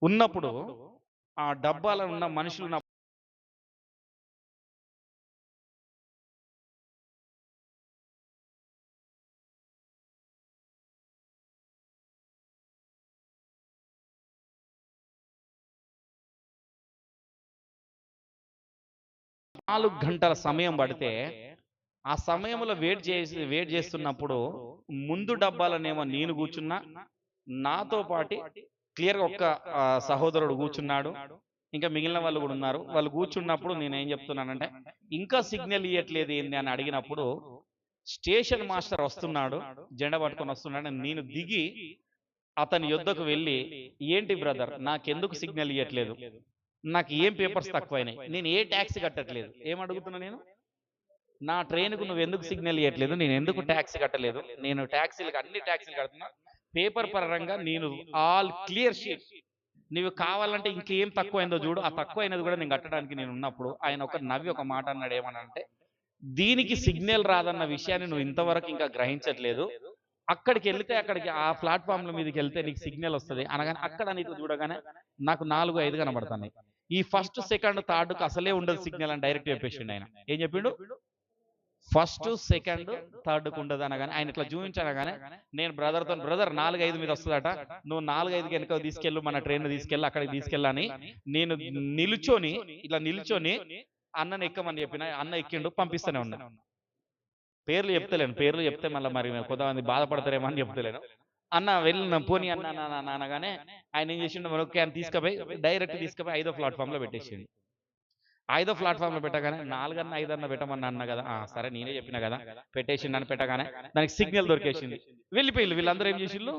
ఉన్నప్పుడు ఆ డబ్బాలో ఉన్న మనుషులు 4 గంటల సమయం పడితే, ఆ సమయంలో వెయిట్ చేస్తున్నప్పుడు ముందు డబ్బాలనేమో నేను కూర్చున్నా, నాతో పాటి క్లియర్‌గా ఒక్క సహోదరుడు కూర్చున్నాడు. ఇంకా మిగిలిన వాళ్ళు గూడా ఉన్నారు. వాళ్ళు కూర్చున్నప్పుడు నేనేం చెప్తున్నానంటే, ఇంకా సిగ్నల్ ఇయ్యట్లేదు ఏంది అని అడిగినప్పుడు, స్టేషన్ మాస్టర్ వస్తున్నాడు. జెండా పట్టుకొని వస్తున్నాడు. నేను దిగి అతని యొద్దకు వెళ్లి, "ఏంటి బ్రదర్ నాకెందుకు సిగ్నల్ ఇయ్యట్లేదు? నాకు ఏం పేపర్స్ తక్కువైనాయి? నేను ఏ టాక్స్ కట్టట్లేదు." ఏమడుగుతున్నా నేను? "నా ట్రైన్‌కు నువ్వెందుకు సిగ్నల్ ఇయ్యట్లేదు? నేనెందుకు టాక్స్ కట్టలేదు? నేను టాక్సీ‌లకి అన్ని టాక్సీలు కడుతున్నా. పేపర్ పరంగా నేను ఆల్ క్లియర్ షీట్. నీవు కావాలంటే ఇంకేం తక్కువైందో చూడు. ఆ తక్కువైనది కూడా నేను కట్టడానికి నేనున్నప్పుడు." ఆయన ఒక నవ్వి ఒక మాట అన్నాడు. ఏమనంటే, "దీనికి సిగ్నల్ రాదన్న విషయాన్ని నువ్వు ఇంతవరకు ఇంకా గ్రహించట్లేదు. అక్కడికెళ్తే అక్కడికి ఆ ప్లాట్‌ఫార్మ్‌ల మీదకెళ్తే నీకు సిగ్నల్ వస్తది." అనగానే అక్కడ నీకు చూడగానే నాకు 4, 5 కనబడతన్నాయి. ఈ ఫస్ట్, సెకండ్, థర్డ్‌కి అసలే ఉండదు సిగ్నల్ అని డైరెక్ట్ చెప్పేసిండు ఆయన. ఏం చెప్పిండు? ఫస్ట్, సెకండ్, థర్డ్‌కి ఉండదు అనగానే ఆయన ఇట్లా చూయించనగానే నేను బ్రదర్‌తోని, "బ్రదర్ 4, 5 మీద వస్తదట. నువ్వు 4, 5కి వెనకకి తీసుకెళ్ళు. మన ట్రైన్‌ని తీసుకెళ్ళు. అక్కడికి తీసుకెళ్ళని." నేను నిలుచొని, ఇట్లా నిలుచొని అన్నని ఎక్కమని చెప్పిన. అన్న ఎక్కిండు. పంపిస్తూనే ఉన్నా. పేర్లు చెప్తలేను. పేర్లు చెప్తే మళ్ళా మరి కొంతమంది బాధపడతారేమో అని చెప్తలేను. అన్న వెళ్ళిన పోనీ అన్న అనగానే ఆయన ఏం చేసిండు, ఓకే అని తీసుకుపోయి డైరెక్ట్ తీసుకుపోయి 5వ ప్లాట్‌ఫార్మ్‌లో పెట్టేసిండు. 5వ ప్లాట్‌ఫార్మ్‌లో పెట్టగానే 4 అన్న, 5 అన్న పెట్టమని అన్నా కదా! ఆ! సరే నేనే చెప్పినా కదా! పెట్టేసిండని పెట్టగానే దానికి సిగ్నల్ దొరికేసింది. వెళ్ళిపోయిల్లు. వీళ్ళందరూ ఏం చేసిల్లు?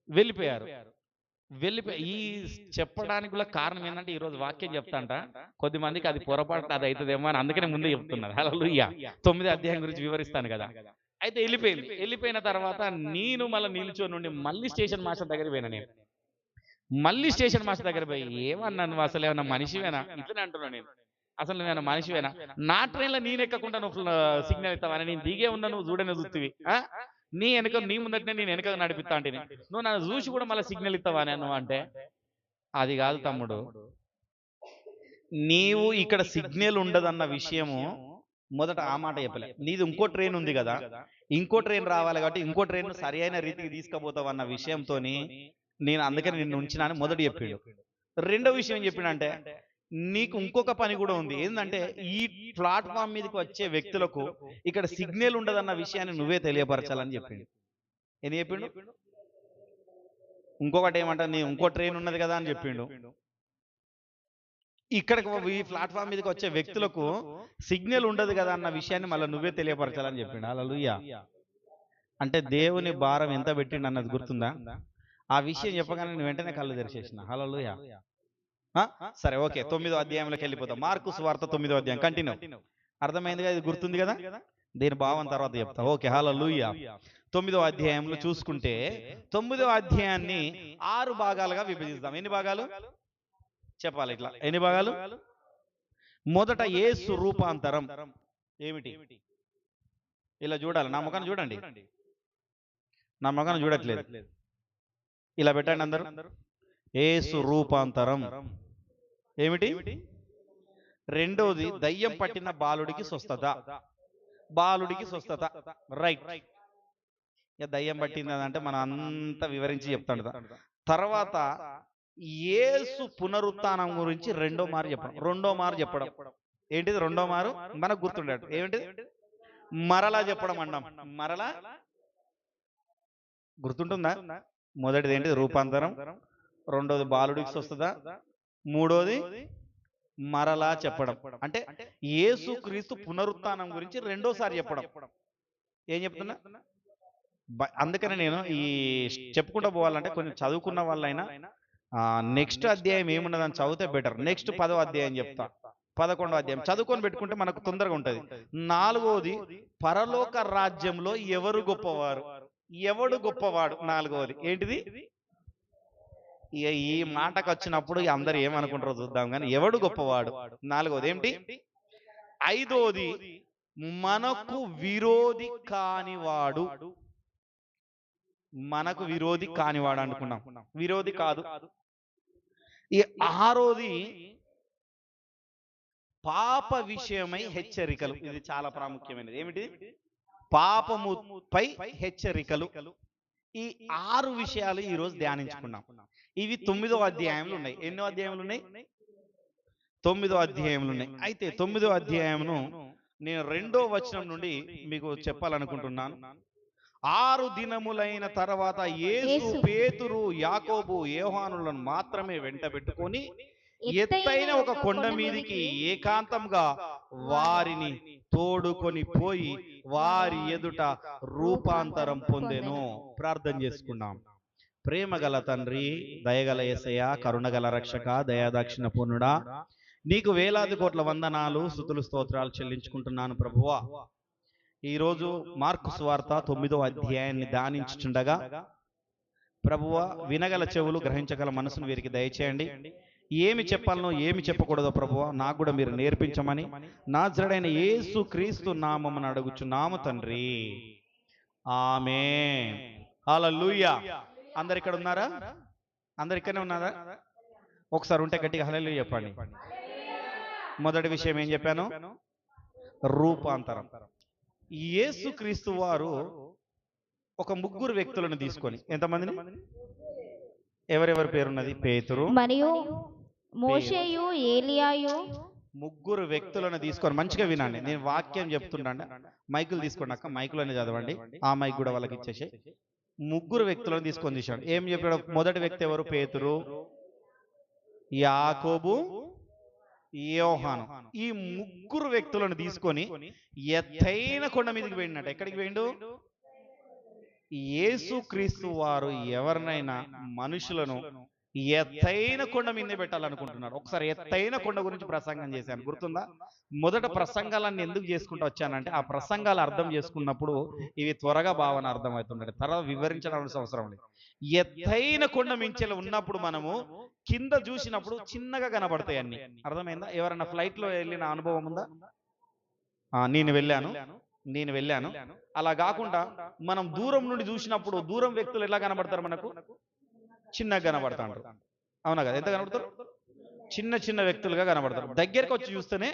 వెళ్ళిపోయారు. ఈ చెప్పడానికి గూడా కారణం ఏందంటే, ఈరోజు వాక్యం చెప్తాంట. కొద్దిమందికి అది పొరపాటున అది అయితదేమో అని అందుకనే ముందే చెప్తున్నారు. హల్లెలూయా! 9 అధ్యాయం గురించి వివరిస్తాను గదా! అయితే ఎళ్ళిపోయింది. ఎళ్ళిపోయిన తర్వాత నేను మళ్ళా నిల్చొనుండి మళ్ళీ స్టేషన్ మాస్టర్ దగ్గరికి పోయినా నేను. మళ్ళీ స్టేషన్ మాస్టర్ దగ్గర పోయి, "ఏమన్నా నువ్వు అసలేమన్నా మనిషివేనా?" ఇట్లనే అంటున్నా నేను. "అసలు నువ్వేమన్నా మనిషివేనా? నా ట్రైన్‌లో నేనెక్కకుండా నువ్వు సిగ్నల్ ఇత్తావా? నేను దిగే ఉన్నా నువ్వు చూడనే చూత్తివి. ఆ! నీ ముందటనే నేను వెనక నడిపిత్తా అంటిని. నువ్వు నన్ను చూసి కూడా మళ్ళా సిగ్నల్ ఇత్తావానే నువ్వు" అంటే, "అది కాదు తమ్ముడు. నీవు ఇక్కడ సిగ్నల్ ఉండదన్న విషయము మొదట ఆ మాట చెప్పలే. నీది ఇంకో ట్రైన్ ఉంది గదా! ఇంకో ట్రైన్ రావాలి కాబట్టి ఇంకో ట్రైన్‌ను సరియైన రీతికి తీసుకపోతావన్న విషయంతోని నేను అందుకని నిన్ను ఉంచినా అని మొదట చెప్పిండు. రెండో విషయం ఏం చెప్పిండంటే, నీకు ఇంకొక పని గూడా ఉంది. ఏందంటే, ఈ ప్లాట్‌ఫార్మ్ మీదకి వచ్చే వ్యక్తులకు ఇక్కడ సిగ్నల్ ఉండదన్న విషయాన్ని నువ్వే తెలియపరచాలని చెప్పిండు. ఎన్ని చెప్పిండు? ఇంకొకటేమంటే, నీ ఇంకో ట్రైన్ ఉన్నది గదా! అని చెప్పిండు. ఇక్కడికి ఈ ప్లాట్‌ఫార్మ్ మీదకి వచ్చే వ్యక్తులకు సిగ్నల్ ఉండదు గదా! అన్న విషయాన్ని మళ్ళా నువ్వే తెలియపరచాలని చెప్పిండు. హల్లెలూయా! అంటే దేవుని భారం ఎంత పెట్టిండన్నది గుర్తుందా? ఆ విషయం చెప్పగానే నేను వెంటనే కళ్ళు తెరిచేసిన. హల్లెలూయా! ఆ! సరే ఓకే. 9దో అధ్యాయంలోకెళ్ళిపోదాం. మార్కు సువార్త 9దో అధ్యాయం కంటిన్యూ. అర్థమైందిగా? ఇది గుర్తుంది గదా! దీని భావం తర్వాత చెప్తా. ఓకే. హల్లెలూయా! 9దో అధ్యాయంలో చూసుకుంటే, 9దో అధ్యాయాన్ని 6 భాగాలుగా విభజిద్దాం. ఎన్ని భాగాలు? చెప్పాలి ఇట్లా. ఎన్ని భాగాలు? మొదట యేసు రూపాంతరం. ఏమిటి? ఇలా చూడాలి. నా ముఖాన్ని చూడండి. నా ముఖాన్ని చూడట్లేదు. ఇలా పెట్టండి అందరూ. యేసు రూపాంతరం. ఏమిటి? రెండోది దయ్యం పట్టిన బాలుడికి స్వస్థత. బాలుడికి స్వస్థత. రైట్. ఇక దయ్యం పట్టిందంటే మనం అంతా వివరించి చెప్తాడు. తర్వాత యేసు పునరుత్థానం గురించి రెండో మారు చెప్పడం. ఏంటిది రెండో మారు? మనకు గుర్తుండేట్టు. ఏమిటిది? మరలా చెప్పడం అన్నాం. మరలా గుర్తుంటుందా? మొదటిది ఏంటిది? రూపాంతరం. రెండోది బాలుడికి స్వస్థత. మూడోది మరలా చెప్పడం. అంటే యేసుక్రీస్తు పునరుత్థానం గురించి రెండోసారి చెప్పడం. ఏం చెప్తున్నా? అందుకనే నేను ఈ చెప్పుకుంటూ పోవాలంటే కొంచెం చదువుకున్న వాళ్ళైనా నెక్స్ట్ అధ్యాయం ఏమున్నదని చదివితే బెటర్. నెక్స్ట్ 10వ అధ్యాయం చెప్తా. 11వ అధ్యాయం చదువుకొని పెట్టుకుంటే మనకు తొందరగా ఉంటది. నాలుగోది పరలోక రాజ్యంలో ఎవరు గొప్పవారు? ఎవడు గొప్పవాడు? నాలుగోది ఏంటిది? ఈ మాటకు వచ్చినప్పుడు అందరు ఏమనుకుంటారో చూద్దాం కానీ ఎవడు గొప్పవాడు? నాలుగోది ఏమిటి? ఐదోది మనకు విరోధి కానివాడు. మనకు విరోధి కానివాడు అనుకున్నాం. విరోధి కాదు. ఈ ఆరోది పాప విషయమై హెచ్చరికలు. ఇది చాలా ప్రాముఖ్యమైనది. ఏమిటి? పాపముపై హెచ్చరికలు. ఈ 6 విషయాలు ఈరోజు ధ్యానించుకున్నాం. ఇవి 9వ అధ్యాయంలో ఉన్నాయి. ఎన్నో అధ్యాయములు ఉన్నాయి? 9వ అధ్యాయములు ఉన్నాయి. అయితే 9వ అధ్యాయమును నేను 2వ వచనం నుండి మీకు చెప్పాలనుకుంటున్నాను. 6 దినములైన తర్వాత యేసు పేతురు, యాకోబు, యోహానులను మాత్రమే వెంటబెట్టుకొని ఎత్తైన ఒక కొండ మీదికి ఏకాంతంగా వారిని తోడుకొని పోయి వారి ఎదుట రూపాంతరం పొందెను. ప్రార్థన చేసుకున్నాం. ప్రేమగల తండ్రి, దయగల యేసయ్య, కరుణగల రక్షక, దయాదాక్షిణ పూర్ణుడా, నీకు వేలాది కోట్ల వందనాలు, స్తుతులు, స్తోత్రాలు చెల్లించుకుంటున్నాను ప్రభువా. ఈరోజు మార్కు సువార్త 9వ అధ్యాయాన్ని ధ్యానించుచుండగా ప్రభువా, వినగల చెవులు, గ్రహించగల మనసును వీరికి దయచేయండి. ఏమి చెప్పాలనో ఏమి చెప్పకూడదో ప్రభువా నాకు కూడా మీరు నేర్పించమని నాజరేయుడైన యేసు క్రీస్తు నామమున అడుగుచున్నాము తండ్రి, ఆమేన్. హల్లెలూయా. అందరు ఇక్కడ ఉన్నారా? అందరు ఇక్కడనే ఉన్నారా? ఒకసారి ఉంటే గట్టిగా హల్లెలూయా చెప్పండి. మొదటి విషయం ఏం చెప్పాను? రూపాంతరం. యేసు క్రీస్తు వారు ఒక 3 వ్యక్తులను తీసుకొని, ఎంతమందిని? ఎవరెవరి పేరున్నది? పేతురు, మరియు మోషేయు, ఏలియాయు. 3 వ్యక్తులను తీసుకొని, మంచిగా వినండి, నేను వాక్యం చెప్తుండండి. మైకులు తీసుకోండి అక్క, మైకులోనే చదవండి. ఆ మైక్ కూడా వాళ్ళకి ఇచ్చేసి. 3 వ్యక్తులను తీసుకొని తీసాడు. ఏం చెప్పాడు? మొదటి వ్యక్తి ఎవరు? పేతురు, యాకోబు, యోహాను. ఈ 3 వ్యక్తులను తీసుకొని ఎత్తైన కొండ మీదకి పోయినట్ట. ఎక్కడికి పోయిండు? యేసు క్రీస్తు వారు ఎవరినైనా మనుషులను ఎత్తైన కొండ మీదే పెట్టాలనుకుంటున్నారు. ఒకసారి ఎత్తైన కొండ గురించి ప్రసంగం చేశాను, గుర్తుందా? మొదట ప్రసంగాలన్నీ ఎందుకు చేసుకుంటూ వచ్చానంటే, ఆ ప్రసంగాలు అర్థం చేసుకున్నప్పుడు ఇవి త్వరగా భావన అర్థం అవుతుండే, తర్వాత వివరించడం అవసరం లేదు. ఎత్తైన కొండ మించెలు ఉన్నప్పుడు మనము కింద చూసినప్పుడు చిన్నగా కనబడతాయి అన్ని. అర్థమైందా? ఎవరన్నా ఫ్లైట్ లో వెళ్ళిన అనుభవం ఉందా? నేను వెళ్ళాను. అలా కాకుండా మనం దూరం నుండి చూసినప్పుడు దూరం వ్యక్తులు ఎలా కనబడతారు? మనకు చిన్నగా కనబడతారు. అవునా కదా? ఎంత కనబడతారు? చిన్న చిన్న వ్యక్తులుగా కనబడతారు. దగ్గరికి వచ్చి చూస్తేనే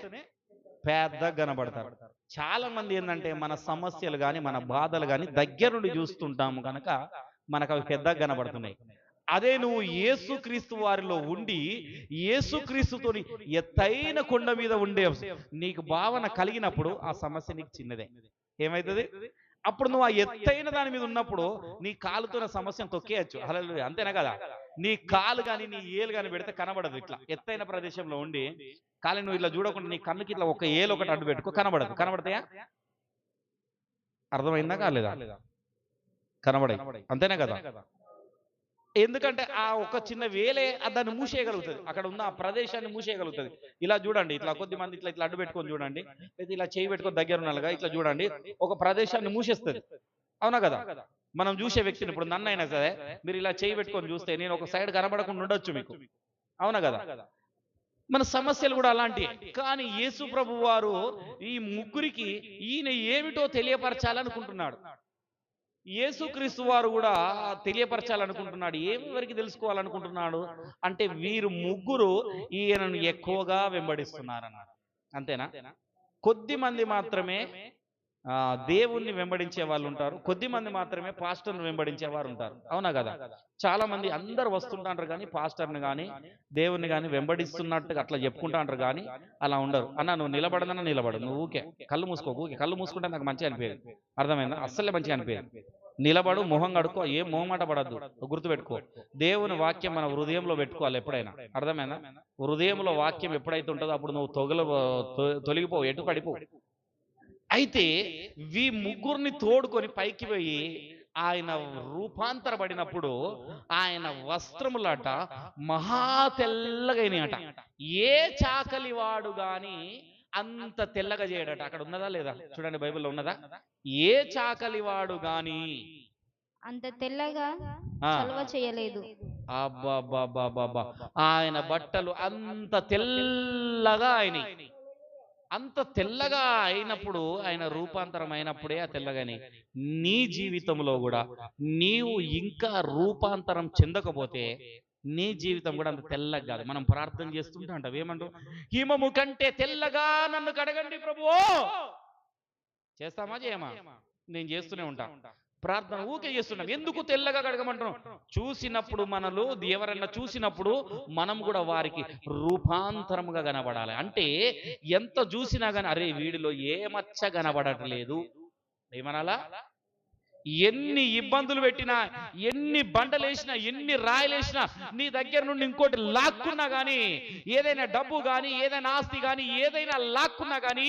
పెద్దగా కనబడతారు. చాలా మంది ఏంటంటే, మన సమస్యలు కానీ మన బాధలు కానీ దగ్గర నుండి చూస్తుంటాము కనుక మనకు అవి పెద్దగా కనబడుతున్నాయి. అదే నువ్వు యేసుక్రీస్తు వారిలో ఉండి యేసుక్రీస్తుతోని ఎత్తైన కొండ మీద ఉండే నీకు భావన కలిగినప్పుడు ఆ సమస్య నీకు చిన్నదే. ఏమైతుంది? అప్పుడు నువ్వు ఆ ఎత్తైన దాని మీద ఉన్నప్పుడు నీ కాలుతో సమస్యను తొక్కేయచ్చు. హల్లెలూయా. అంతేనా కదా? నీ కాలు కానీ నీ ఏలు కానీ పెడితే కనబడదు. ఇట్లా ఎత్తైన ప్రదేశంలో ఉండి కాలు నువ్వు ఇట్లా చూడకుండా నీ కన్నుకి ఇట్లా ఒక ఏలు ఒకటి అడ్డు పెట్టుకో, కనబడదు. కనబడతాయా? అర్థమైందా కాలేదా? కనబడాయి. అంతేనా కదా? ఎందుకంటే ఆ ఒక చిన్న వేలే దాన్ని మూసేయగలుగుతుంది. అక్కడ ఉన్న ఆ ప్రదేశాన్ని మూసేయగలుగుతుంది. ఇలా చూడండి, ఇట్లా కొద్ది మంది ఇట్లా ఇట్లా అడ్డు పెట్టుకొని చూడండి, లేదా ఇలా చేయి పెట్టుకొని దగ్గర ఉన్నగా ఇట్లా చూడండి, ఒక ప్రదేశాన్ని మూసేస్తుంది. అవునా కదా? మనం చూసే వ్యక్తిని, ఇప్పుడు నన్ను అయినా సరే మీరు ఇలా చేయి పెట్టుకొని చూస్తే నేను ఒక సైడ్ కనబడకుండా ఉండొచ్చు మీకు. అవునా కదా? మన సమస్యలు కూడా అలాంటివి. కానీ యేసు ప్రభు వారు ఈ 3కి ఈయన ఏమిటో తెలియపరచాలనుకుంటున్నాడు. యేసుక్రీస్తు వారు కూడా తెలియపరచాలనుకుంటున్నాడు. ఏమి వరకు తెలుసుకోవాలనుకుంటున్నాడు అంటే, వీరు 3 ఈయనను ఎక్కువగా వెంబడిస్తున్నారన్నారు. అంతేనా? కొద్ది మంది మాత్రమే దేవుణ్ణి వెంబడించే వాళ్ళు ఉంటారు, కొద్ది మంది మాత్రమే పాస్టర్ను వెంబడించే వారు ఉంటారు. అవునా కదా? చాలా మంది అందరు వస్తుంటారు కానీ పాస్టర్ని కానీ దేవుణ్ణి కానీ వెంబడిస్తున్నట్టుగా అట్లా చెప్పుకుంటాంటారు కానీ అలా ఉండరు. అన్న నువ్వు నిలబడదన్నా నిలబడు, నువ్వు ఊకే కళ్ళు మూసుకో. ఊకే కళ్ళు మూసుకుంటే నాకు మంచిగా అనిపించదు. అర్థమైందా? అస్సలే మంచిగా అనిపించదు. నిలబడు, మొహం కడుక్కో, ఏం మొహమాట పడద్దు. గుర్తుపెట్టుకో, దేవుని వాక్యం మన హృదయంలో పెట్టుకోవాలి ఎప్పుడైనా. అర్థమైందా? హృదయంలో వాక్యం ఎప్పుడైతే ఉంటుందో అప్పుడు నువ్వు తొలగిపోవు, ఎటు పడిపోవు. అయితే ఈ 3ని తోడుకొని పైకి పోయి ఆయన రూపాంతరపడినప్పుడు ఆయన వస్త్రములట మహా తెల్లగైనట. ఏ చాకలివాడు గాని అంత తెల్లగా చేయడట. అక్కడ ఉన్నదా లేదా? చూడండి, బైబిల్లో ఉన్నదా? ఏ చాకలివాడు గాని అంత తెల్లగా చలువ చేయలేదు. అబ్బా, ఆయన బట్టలు అంత తెల్లగా అయినాయి. అంత తెల్లగా అయినప్పుడు, ఆయన రూపాంతరం అయినప్పుడే ఆ తెల్లగాని నీ జీవితంలో కూడా నీవు ఇంకా రూపాంతరం చెందకపోతే నీ జీవితం కూడా అంత తెల్లగా కాదు. మనం ప్రార్థన చేస్తుంటా అంటాం, ఏమంటాం? హిమము కంటే తెల్లగా నన్ను కడగండి ప్రభువో. చేస్తామా చేయమా? నేను చేస్తూనే ఉంటా ప్రార్థన, ఊకే చేస్తున్నాం. ఎందుకు తెల్లగా కడగమంటున్నాం? చూసినప్పుడు మనలో ఎవరన్నా చూసినప్పుడు మనం కూడా వారికి రూపాంతరముగా కనబడాలి. అంటే ఎంత చూసినా కానీ అరే వీడిలో ఏ మచ్చ కనబడట్లేదు ఏమనాలా? ఎన్ని ఇబ్బందులు పెట్టినా, ఎన్ని బండలేసినా, ఎన్ని రాయలేసినా, నీ దగ్గర నుండి ఇంకోటి లాక్కున్నా కానీ, ఏదైనా డబ్బు కానీ, ఏదైనా ఆస్తి కానీ, ఏదైనా లాక్కున్నా కానీ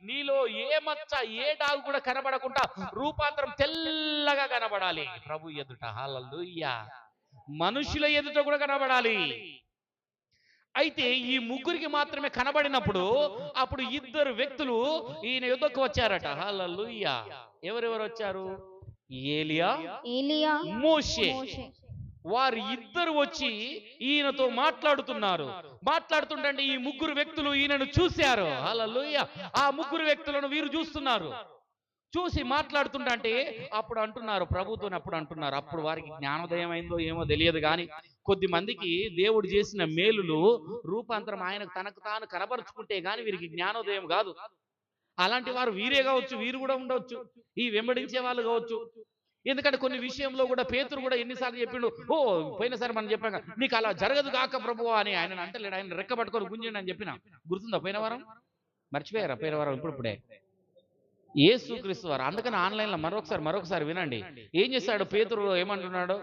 నీలో ఏ మచ్చ ఏ డాగు కూడా కనబడకుండా రూపాంతరం తెల్లగా కనబడాలి ప్రభు ఎదుట. హల్లెలూయా. మనుషుల ఎదుట కూడా కనబడాలి. అయితే ఈ ముగ్గురికి మాత్రమే కనబడినప్పుడు అప్పుడు ఇద్దరు వ్యక్తులు ఈయన యుద్ధకు వచ్చారట. హల్లెలూయా. ఎవరెవరు వచ్చారు? ఏలియా, మోషే. వారు ఇద్దరు వచ్చి ఈయనతో మాట్లాడుతుంటే ఈ ముగ్గురు వ్యక్తులు ఈయనను చూశారు. హల్లెలూయా. ఆ ముగ్గురు వ్యక్తులను వీరు చూస్తున్నారు. చూసి మాట్లాడుతుంటే అప్పుడు అంటున్నారు ప్రభుతో. అప్పుడు వారికి జ్ఞానోదయం అయిందో ఏమో తెలియదు కానీ కొద్ది మందికి దేవుడు చేసిన మేలులు రూపాంతరం ఆయనకు తనకు తాను కనబరుచుకుంటే గాని వీరికి జ్ఞానోదయం కాదు. అలాంటి వారు వీరే కావచ్చు, వీరు కూడా ఉండవచ్చు, ఈ వెంబడించే వాళ్ళు కావచ్చు. ఎందుకంటే కొన్ని విషయంలో కూడా పేతురు కూడా ఎన్నిసార్లు చెప్పిండు, పోయినసారి మనం చెప్పాక నీకు అలా జరగదు కాక ప్రభువా అని. ఆయన అంటలేడు, ఆయన రెక్క పట్టుకొని గుంజండి అని చెప్పిన. గుర్తుందా పోయిన వారం? మర్చిపోయారా పోయిన వారం? ఇప్పుడే యేసుక్రీస్తు వారు. అందుకని ఆన్లైన్లో మరొకసారి వినండి. ఏం చేశాడు పేతురు? ఏమంటున్నాడు?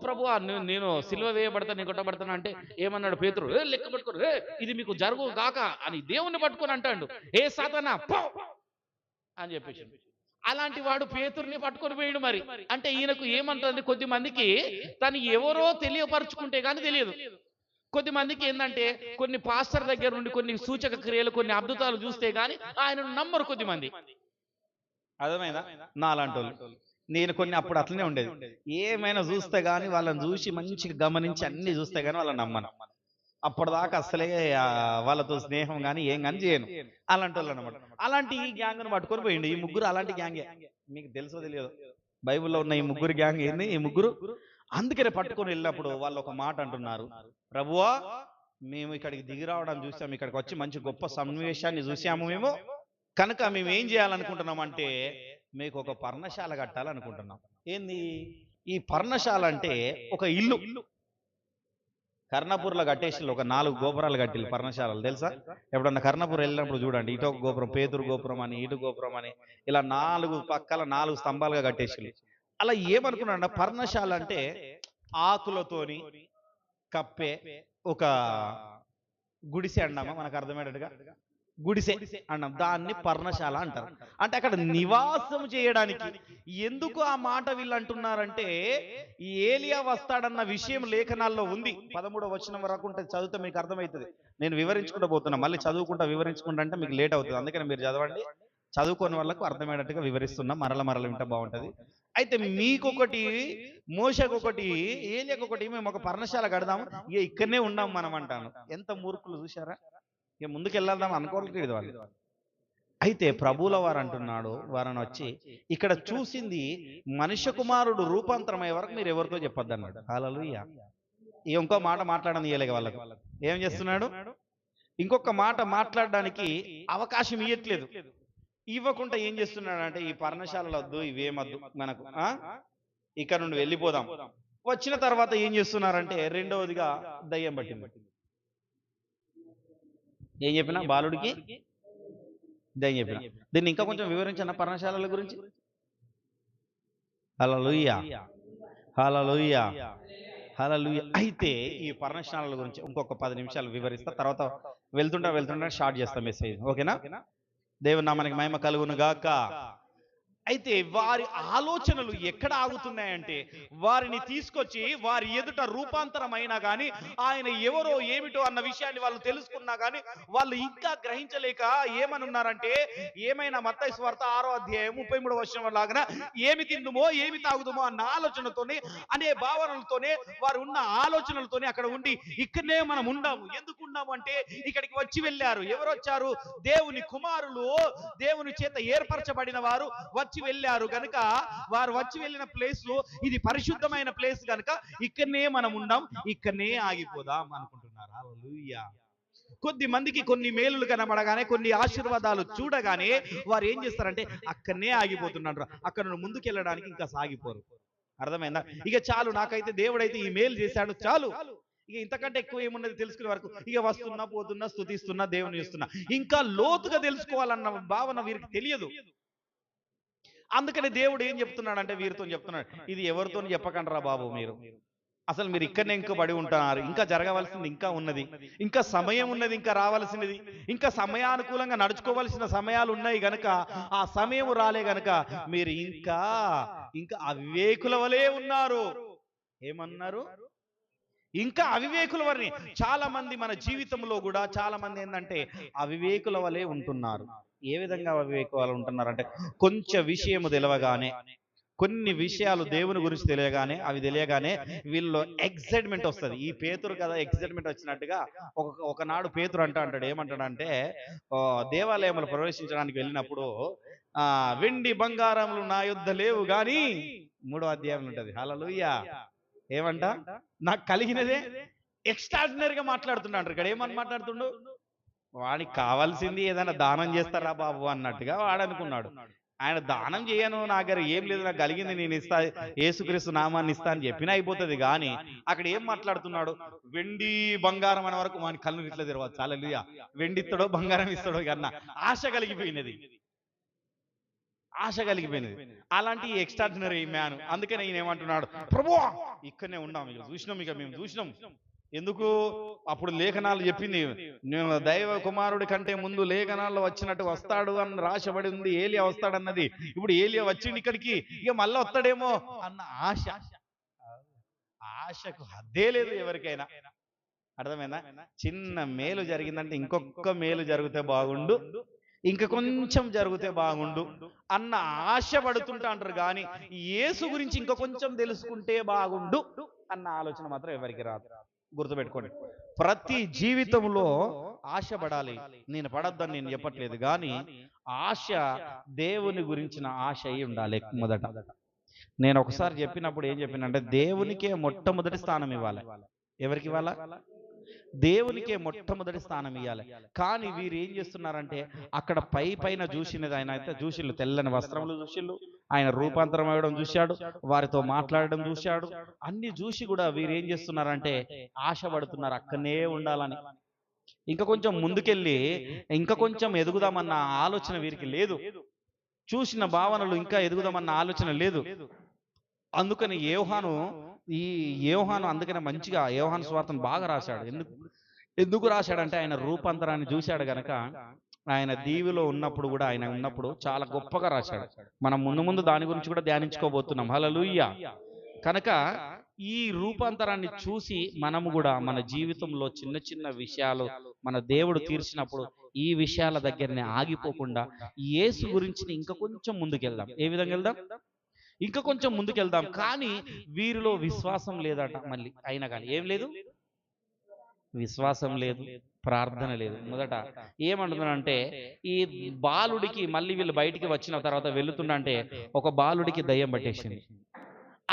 ప్రభువా నేను సిలువ వేయబడతా, నేను కొట్టబడతాను అంటే ఏమన్నాడు పేతురు? లెక్క పట్టుకోరు, ఇది మీకు జరుగు గాక అని దేవుణ్ణి పట్టుకొని అంటాడు. ఏ సాతానా పో అని చెప్పేసి. అలాంటి వాడు పేతుర్ని పట్టుకొని పోయాడు. మరి అంటే ఈయనకు ఏమంటుంది? కొద్ది మందికి తను ఎవరో తెలియపరుచుకుంటే కానీ తెలియదు. కొద్ది మందికి ఏంటంటే కొన్ని పాస్టర్ దగ్గర నుండి కొన్ని సూచక క్రియలు, కొన్ని అద్భుతాలు చూస్తే గానీ ఆయనను నమ్మరు కొద్ది మంది. అర్థమైందా? నాలాంటి వాళ్ళు నేను కొన్ని అప్పుడు అట్లనే ఉండేది. ఏమైనా చూస్తే గానీ వాళ్ళని చూసి మంచిగా గమనించి అన్ని చూస్తే గానీ వాళ్ళని నమ్మను. అప్పటిదాకా అసలే వాళ్ళతో స్నేహం కానీ ఏం కానీ చేయను. అలాంటి వాళ్ళు అనమాట. అలాంటి ఈ గ్యాంగ్ను పట్టుకొని పోయిండు. ఈ ముగ్గురు అలాంటి గ్యాంగే. మీకు తెలుసో తెలియదు, బైబిల్లో ఉన్న ఈ ముగ్గురు గ్యాంగ్ ఏంది? ఈ ముగ్గురు అందుకనే పట్టుకొని వెళ్ళినప్పుడు వాళ్ళు ఒక మాట అంటున్నారు, ప్రభువా మేము ఇక్కడికి దిగి రావడం చూసాము, ఇక్కడికి వచ్చి మంచి గొప్ప సన్నివేశాన్ని చూసాము మేము, కనుక మేము ఏం చేయాలనుకుంటున్నాం అంటే మీకు ఒక పర్ణశాల కట్టాలనుకుంటున్నాం. ఏంది ఈ పర్ణశాల అంటే? ఒక ఇల్లు. కర్ణపూర్లో కట్టేసి ఒక 4 గోపురాలు కట్టిల్లు పర్ణశాలలు. తెలుసా? ఎప్పుడన్నా కర్ణపూర్ వెళ్ళినప్పుడు చూడండి, ఇటు ఒక గోపురం, పేతురు గోపురం అని, ఇటు గోపురం అని, ఇలా 4 పక్కల 4 స్తంభాలుగా కట్టేసి. అలా ఏమనుకున్నాడు? పర్ణశాల అంటే ఆకులతోని కప్పే ఒక గుడిసె అన్నామా, మనకు అర్థమయ్యేటట్టుగా గుడిసె అన్నాం, దాన్ని పర్ణశాల అంటారు. అంటే అక్కడ నివాసం చేయడానికి. ఎందుకు ఆ మాట వీళ్ళు అంటున్నారంటే ఏలియా వస్తాడన్న విషయం లేఖనాల్లో ఉంది. 13వ వచనం వరకు ఉంటుంది, చదివితే మీకు అర్థమవుతుంది. నేను వివరించుకుంటూ పోతున్నా, మళ్ళీ వివరించుకుంటా అంటే మీకు లేట్ అవుతుంది. అందుకని మీరు చదవండి, చదువుకోని వాళ్ళకు అర్థమయ్యేటట్టుగా వివరిస్తున్నా. మరల వింటే బాగుంటది. అయితే మీకొకటి, మోషకొకటి, ఏలియాకొకటి, మేము ఒక పర్ణశాల కడదాము, ఇక్కడనే ఉన్నాం మనం అంటాను. ఎంత మూర్ఖులు చూసారా? ఇక ముందుకు వెళ్ళాదాం అనుకోలేదు వాళ్ళు. అయితే ప్రభువుల వారు అంటున్నాడు, వారిని వచ్చి ఇక్కడ చూసింది మనుష్య కుమారుడు రూపాంతరమయ్యే వరకు మీరు ఎవరితో చెప్పొద్దు అన్నాడు. హల్లెలూయా. ఇంకో మాట మాట్లాడని ఇయ్యలేక వాళ్ళకు ఏం చేస్తున్నాడు? ఇంకొక మాట మాట్లాడడానికి అవకాశం ఇవ్వట్లేదు. ఇవ్వకుండా ఏం చేస్తున్నాడు అంటే ఈ పర్ణశాలలు వద్దు, ఇవేమద్దు మనకు, ఇక్కడ నుండి వెళ్ళిపోదాం. వచ్చిన తర్వాత ఏం చేస్తున్నారంటే రెండవదిగా దయ్యం పట్టింది. ఏం చెప్పినా బాలుడికి దయ్యం చెప్పిన. దీన్ని ఇంకా కొంచెం వివరించిన పర్ణశాలల గురించి. హల్లెలూయా, హల్లెలూయా, హల్లెలూయా. అయితే ఈ పర్ణశాలల గురించి ఇంకొక 10 నిమిషాలు వివరిస్తా. తర్వాత వెళ్తుంటా స్టార్ట్ చేస్తాం మెసేజ్. ఓకేనా? దేవుని నామానికి మహిమ కలుగును గాక. అయితే వారి ఆలోచనలు ఎక్కడ ఆగుతున్నాయంటే వారిని తీసుకొచ్చి వారి ఎదుట రూపాంతరమైనా కానీ ఆయన ఎవరో ఏమిటో అన్న విషయాన్ని వాళ్ళు తెలుసుకున్నా కానీ వాళ్ళు ఇంకా గ్రహించలేక ఏమనున్నారంటే, ఏమైనా మత్తయి సువార్త 6వ అధ్యాయం 33వ వచనం లాగా ఏమి తిందుమో ఏమి తాగుదుమో అన్న ఆలోచనతోనే, అనే భావనలతోనే, వారు ఉన్న ఆలోచనలతోనే అక్కడ ఉండి ఇక్కడనే మనం ఉండాము. ఎందుకు ఉన్నాము అంటే ఇక్కడికి వచ్చి వెళ్ళారు. ఎవరు వచ్చారు? దేవుని కుమారులు, దేవుని చేత ఏర్పరచబడిన వారు వచ్చి వచ్చి వెళ్ళారు గనుక, వారు వచ్చి వెళ్ళిన ప్లేస్ ఇది పరిశుద్ధమైన ప్లేస్ గనుక ఇక్కడనే మనం ఉందాం, ఇక్కడనే ఆగిపోదాం అనుకుంటున్నారు. హల్లెలూయా. కొద్ది మందికి కొన్ని మేలులు కనబడగానే, కొన్ని ఆశీర్వాదాలు చూడగానే వారు ఏం చేస్తారంటే అక్కడనే ఆగిపోతున్నారు. అక్కడ నుండి ముందుకెళ్ళడానికి ఇంకా సాగిపోరు. అర్థమైందా? ఇక చాలు, నాకైతే దేవుడైతే ఈ మేలు చేశాడు చాలు, ఇక ఇంతకంటే ఎక్కువ ఏమున్నది తెలుసుకునే వరకు ఇక వస్తున్నా పోతున్నా స్తుతిస్తున్నా దేవుని చూస్తున్నా. ఇంకా లోతుగా తెలుసుకోవాలన్న భావన వీరికి తెలియదు. అందుకని దేవుడు ఏం చెప్తున్నాడంటే వీరితో చెప్తున్నాడు, ఇది ఎవరితో చెప్పకండిరా బాబు, అసలు మీరు ఇక్కడనే ఇంకా పడి ఉంటున్నారు, ఇంకా జరగవలసింది ఇంకా ఉన్నది, ఇంకా సమయం ఉన్నది, ఇంకా రావాల్సినది, ఇంకా సమయానుకూలంగా నడుచుకోవాల్సిన సమయాలు ఉన్నాయి గనక, ఆ సమయం రాలే గనక మీరు ఇంకా ఇంకా అవివేకుల వలె ఉన్నారు. ఏమన్నారు? ఇంకా అవివేకుల వలె. చాలా మంది మన జీవితంలో కూడా చాలా మంది ఏంటంటే అవివేకుల వలె ఉంటున్నారు. ఏ విధంగా అవివేకులు ఉంటున్నారంటే, కొంచెం విషయము తెలవగానే, కొన్ని విషయాలు దేవుని గురించి తెలియగానే వీళ్ళు ఎక్సైట్మెంట్ వస్తుంది. ఈ పేతురు కదా ఎక్సైట్మెంట్ వచ్చినట్టుగా ఒకనాడు పేతురు అంటాడు, ఏమంటాడంటే దేవాలయములు ప్రవేశించడానికి వెళ్ళినప్పుడు, వెండి బంగారములు నా యొద్ద లేవు గాని, 3వ అధ్యాయం ఉంటది. హల్లెలూయా. ఏమంట? నాకు కలిగినదే. ఎక్స్ట్రాడినరీగా మాట్లాడుతున్నాడు. ఇక్కడ ఏమని మాట్లాడుతుండు? వాడికి కావాల్సింది ఏదైనా దానం చేస్తారా బాబు అన్నట్టుగా వాడు అనుకున్నాడు. ఆయన దానం చేయను, నా దగ్గర ఏం లేదు, నాకు కలిగింది నేను ఇస్తా, యేసుక్రీస్తు నామాన్ని ఇస్తా అని చెప్పినా అయిపోతుంది. కానీ అక్కడ ఏం మాట్లాడుతున్నాడు? వెండి బంగారం అనే వరకు వాని కళ్ళు ఇట్లా తెరవచ్చు. హల్లెలూయా. వెండి ఇస్తాడో బంగారం ఇస్తాడో కన్నా ఆశ కలిగిపోయినది. అలాంటి ఎక్స్ట్రాడినరీ మ్యాన్. అందుకని ఈయన ఏమంటున్నాడు? ప్రభువా ఇక్కడనే ఉన్నాం, ఇక చూసినాం, ఇక మేము చూసినాం. ఎందుకు? అప్పుడు లేఖనాలు చెప్పింది, దైవ కుమారుడి కంటే ముందు లేఖనాల్లో వచ్చినట్టు వస్తాడు అని రాశబడి ఉంది, ఏలియా వస్తాడన్నది. ఇప్పుడు ఏలియా వచ్చింది ఇక్కడికి, ఇక మళ్ళీ వస్తాడేమో అన్న ఆశకు హద్దే లేదు ఎవరికైనా. అర్థమైందా? చిన్న మేలు జరిగిందంటే ఇంకొక మేలు జరిగితే బాగుండు, ఇంకా కొంచెం జరిగితే బాగుండు అన్న ఆశ పడుతుంటా అంటారు. కానీ యేసు గురించి ఇంకా కొంచెం తెలుసుకుంటే బాగుండు అన్న ఆలోచన మాత్రం ఎవరికి రాదు. గుర్తుపెట్టుకోండి, ప్రతి జీవితంలో ఆశ పడాలి. నేను పడద్దని నేను చెప్పట్లేదు, కానీ ఆశ దేవుని గురించిన ఆశ అయి ఉండాలి మొదట. నేను ఒకసారి చెప్పినప్పుడు ఏం చెప్పినంటే, దేవునికే మొట్టమొదటి స్థానం ఇవ్వాలి. ఎవరికి ఇవ్వాలా? దేవునికే మొట్టమొదటి స్థానం ఇవ్వాలి. కానీ వీరు ఏం చేస్తున్నారంటే, అక్కడ పైన చూసినది, ఆయన అయితే చూసిళ్ళు, తెల్లని వస్త్రములు చూసిళ్ళు, ఆయన రూపాంతరం అవ్వడం చూశాడు, వారితో మాట్లాడడం చూశాడు, అన్ని చూసి కూడా వీరు ఏం చేస్తున్నారంటే ఆశపడుతున్నారు అక్కడనే ఉండాలని. ఇంకా కొంచెం ముందుకెళ్ళి ఇంకా కొంచెం ఎదుగుదామన్న ఆలోచన వీరికి లేదు. చూసిన భావనలు ఇంకా ఎదుగుదామన్న ఆలోచన లేదు. అందుకని యోహాను అందుకనే మంచిగా యోహాను సువార్తను బాగా రాశాడు. ఎందుకు రాశాడంటే, ఆయన రూపాంతరాన్ని చూశాడు గనక. ఆయన దీవిలో ఉన్నప్పుడు కూడా, ఆయన ఉన్నప్పుడు చాలా గొప్పగా రాశాడు. మనం ముందు దాని గురించి కూడా ధ్యానించుకోబోతున్నాం. హల్లెలూయా. కనుక ఈ రూపాంతరాన్ని చూసి మనము కూడా మన జీవితంలో చిన్న చిన్న విషయాలు మన దేవుడు తీర్చినప్పుడు ఈ విషయాల దగ్గరనే ఆగిపోకుండా యేసు గురించి ఇంకా కొంచెం ముందుకెళ్దాం. ఏ విధంగా వెళ్దాం? ఇంకా కొంచెం ముందుకెళ్దాం. కానీ వీరిలో విశ్వాసం లేదట. మళ్ళీ అయినా కానీ ఏం లేదు? విశ్వాసం లేదు, ప్రార్థన లేదు. మొదట ఏమంటున్నానంటే, ఈ బాలుడికి మళ్ళీ వీళ్ళు బయటికి వచ్చిన తర్వాత వెళుతుండంటే ఒక బాలుడికి దయ్యం పట్టేసింది.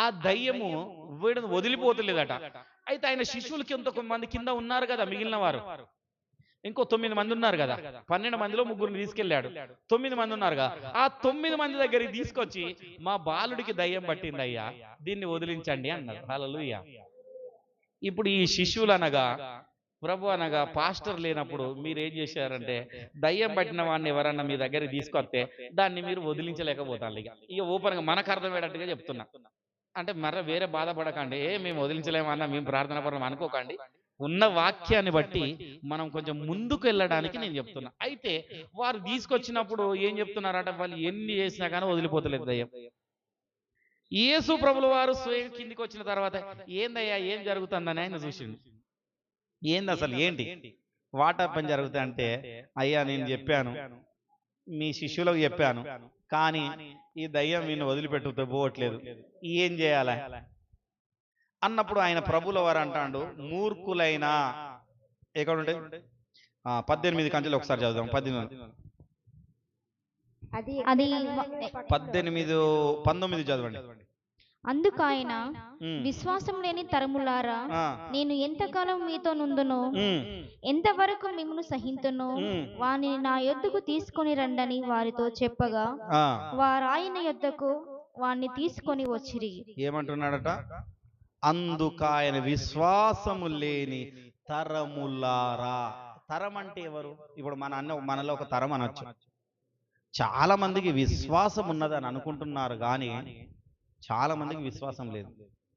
ఆ దయ్యము వీడిని వదిలిపోతలేదట. అయితే ఆయన శిష్యులకి ఎంతమంది కింద ఉన్నారు కదా, మిగిలిన వారు ఇంకో 9 మంది ఉన్నారు కదా. 12 మందిలో 3 తీసుకెళ్ళాడు, 9 మంది ఉన్నారుగా. ఆ 9 మంది దగ్గరికి తీసుకొచ్చి, మా బాలుడికి దయ్యం పట్టింది అయ్యా, దీన్ని వదిలించండి అన్నారు. హల్లెలూయా. ఇప్పుడు ఈ శిష్యులు అనగా, ప్రభు అనగా పాస్టర్ లేనప్పుడు మీరు ఏం చేశారంటే, దయ్యం పట్టిన వాడిని ఎవరన్నా మీ దగ్గరికి తీసుకొస్తే దాన్ని మీరు వదిలించలేకపోతారు. ఇక ఓపెన్గా మనకు అర్థమయ్యేటట్టుగా చెప్తున్నా. అంటే మరలా వేరే బాధపడకండి, మేము వదిలించలేమన్నా, మేము ప్రార్థన పరం అనుకోకండి. ఉన్న వాక్యాన్ని బట్టి మనం కొంచెం ముందుకు వెళ్ళడానికి నేను చెప్తున్నా. అయితే వారు తీసుకొచ్చినప్పుడు ఏం చెప్తున్నారంటే, వాళ్ళు ఎన్ని చేసినా కానీ వదిలిపోతలేదు దయ్యం. యేసు ప్రభుల వారు స్వయం కిందికి వచ్చిన తర్వాత, ఏందయ్యా ఏం జరుగుతుందని ఆయన చూసిండు. ఏంది అసలు ఏంటి వాటా పని జరుగుతుంది అంటే, అయ్యా నేను చెప్పాను, మీ శిష్యులకు చెప్పాను, కానీ ఈ దయ్యం వీళ్ళు వదిలిపెట్టుతూ పోవట్లేదు, ఏం చేయాలి అన్నప్పుడు ఆయన ప్రభుల వారు అంటాడు, మూర్ఖులైన, ఎక్కడుంటే 18 కంచెలు ఒకసారి చదువుదాం. 18 అది 18, 19 చదవండి. అందుకు ఆయన, ఉమ్. విశ్వాసం లేని తరములారా, ఆ. నేను ఎంతకాలం మీతో నుందును, ఉమ్. ఎంతవరకు మిమ్మల్ని సహింతును, ఉమ్. వానిని నా యొద్దకు తీసుకొని రండని వారితో చెప్పగా, ఆ. వారు ఆయన యొద్దకు వాణ్ణి తీసుకొని వచ్చిరి. ఏమంటున్నాడట? అందుకాయన విశ్వాసము లేని తరములారా. తరం అంటే ఎవరు? ఇప్పుడు మనలో ఒక తరం అనొచ్చు. చాలా మందికి విశ్వాసం ఉన్నదని అనుకుంటున్నారు కానీ చాలా మందికి విశ్వాసం లేదు.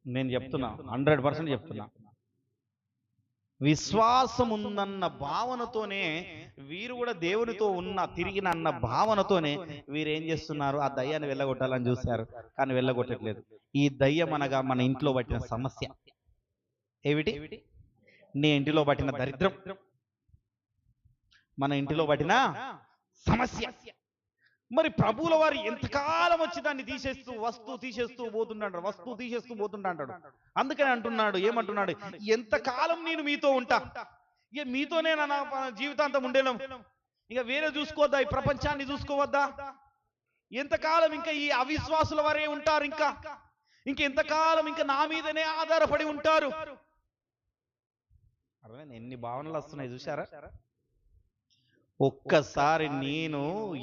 నేను చెప్తున్నా, 100% చెప్తున్నా. విశ్వాసం ఉందన్న భావనతోనే వీరు కూడా దేవునితో తిరిగిన అన్న భావనతోనే వీరు ఏం చేస్తున్నారు? ఆ దయ్యాన్ని వెళ్ళగొట్టాలని చూశారు, కానీ వెళ్ళగొట్టట్లేదు. ఈ దయ్యం అనగా మన ఇంట్లో పట్టిన సమస్య. ఏమిటి? నీ ఇంటిలో పట్టిన దరిద్రం, మన ఇంటిలో పట్టిన సమస్య. మరి ప్రభువుల వారు ఎంతకాలం వచ్చి దాన్ని తీసేస్తూ పోతుంటాడు. అందుకని అంటున్నాడు, ఏమంటున్నాడు? ఎంతకాలం నేను మీతో ఉంటా? ఇక మీతోనే నా జీవితాంతం ఉండేను, ఇక వేరే చూసుకోవద్దా? ఈ ప్రపంచాన్ని చూసుకోవద్దా? ఎంతకాలం ఇంకా ఈ అవిశ్వాసుల వారే ఉంటారు? ఇంకెంతకాలం ఇంకా నా మీదనే ఆధారపడి ఉంటారు? అర్థమైంది? ఎన్ని భావనలు వస్తున్నాయి చూసారా? ఒక్కసారి నేను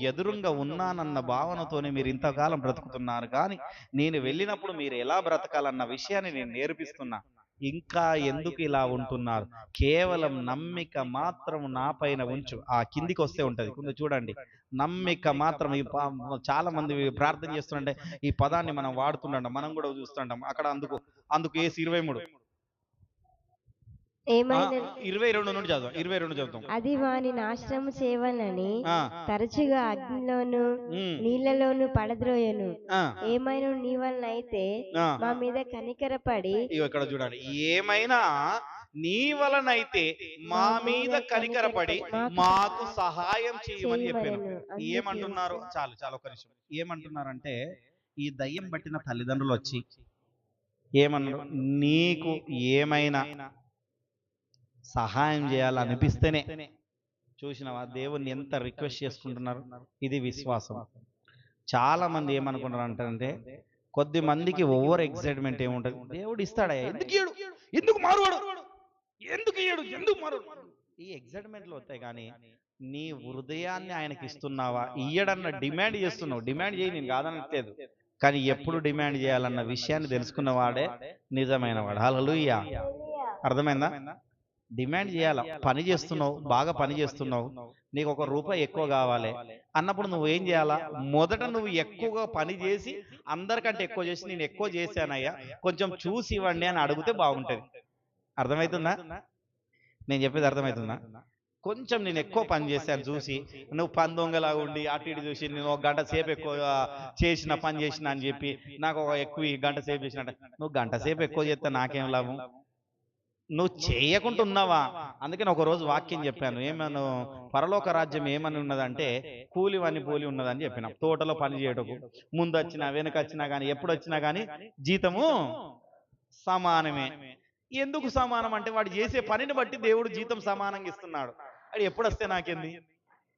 ఎదురుగా ఉన్నానన్న భావనతోనే మీరు ఇంతకాలం బ్రతుకుతున్నారు, కానీ నేను వెళ్ళినప్పుడు మీరు ఎలా బ్రతకాలన్న విషయాన్ని నేను నేర్పిస్తున్నా. ఇంకా ఎందుకు ఇలా ఉంటున్నారు? కేవలం నమ్మిక మాత్రం నా పైన ఉంచు. ఆ కిందికి వస్తే ఉంటది, కొంచెం చూడండి. నమ్మిక మాత్రం. చాలా మంది ప్రార్థన చేస్తుంటే ఈ పదాన్ని మనం వాడుతుంటాం, మనం కూడా చూస్తుంటాం. అక్కడ అందుకు ఏసు 23 22 నుండి చదువు. 22 చదువుతాం. అది వాని నాశనము చేయవలని తరచుగా అగ్నిలోను నీళ్లలోను పడద్రోయను. ఏమైనా నీ వలన అయితే మా మీద కనికరపడి, ఇక్కడ చూడండి, ఏమైనా నీ వలనైతే మా మీద కనికరపడి మాకు సహాయం చేయమని చెప్పాను. ఏమంటున్నారు? చాలు ఒక నిమిషం. ఏమంటున్నారంటే, ఈ దయ్యం పట్టిన తల్లిదండ్రులు వచ్చి ఏమన్నారు? నీకు ఏమైనా సహాయం చేయాలనిపిస్తేనే. చూసినవా దేవుణ్ణి ఎంత రిక్వెస్ట్ చేసుకుంటున్నారు? ఇది విశ్వాసం. చాలా మంది ఏమనుకుంటారు అంటే, కొద్ది మందికి ఓవర్ ఎక్సైట్మెంట్ ఏముంటది? దేవుడు ఇస్తాడయ్యా, ఎందుకు మారువాడు, ఎందుకు మారు? ఈ ఎక్సైట్మెంట్లు వస్తాయి, కానీ నీ హృదయాన్ని ఆయనకి ఇస్తున్నావా? ఇయ్యడన్న డిమాండ్ చేస్తున్నావు. డిమాండ్ చేయి, నేను కాదనట్లేదు, కానీ ఎప్పుడు డిమాండ్ చేయాలన్న విషయాన్ని తెలుసుకున్నవాడే నిజమైన వాడు. హల్లెలూయా. అర్థమైందా? డిమాండ్ చేయాల. పని చేస్తున్నావు, బాగా పని చేస్తున్నావు, నీకు ₹1 ఎక్కువ కావాలి అన్నప్పుడు నువ్వు ఏం చేయాలా? మొదట నువ్వు ఎక్కువగా పని చేసి, అందరికంటే ఎక్కువ చేసి, నేను ఎక్కువ చేశానయ్యా కొంచెం చూసి ఇవ్వండి అని అడిగితే బాగుంటది. అర్థమవుతుందా? నేను చెప్పేది అర్థమవుతుందా? కొంచెం నేను ఎక్కువ పని చేశాను చూసి, నువ్వు పని దొంగలాగా ఉండి అటు ఇటు చూసి, నేను 1 గంట సేపు ఎక్కువ చేసిన పని చేసిన అని చెప్పి నాకు ఎక్కువ 1 గంట సేపు చేసినట్ట. నువ్వు 1 గంట సేపు ఎక్కువ చేస్తే నాకేం లాభం? నువ్వు చేయకుండా ఉన్నావా? అందుకని ఒక రోజు వాక్యం చెప్పాను. ఏమను? పరలోక రాజ్యం ఏమని ఉన్నదంటే కూలివని పోలి ఉన్నదని చెప్పిన. తోటలో పని చేయటకు ముందు వచ్చినా వెనక వచ్చినా కానీ ఎప్పుడు వచ్చినా కానీ జీతము సమానమే. ఎందుకు సమానం అంటే, వాడు చేసే పనిని బట్టి దేవుడు జీతం సమానంగా ఇస్తున్నాడు. అది ఎప్పుడు వస్తే నాకేంది?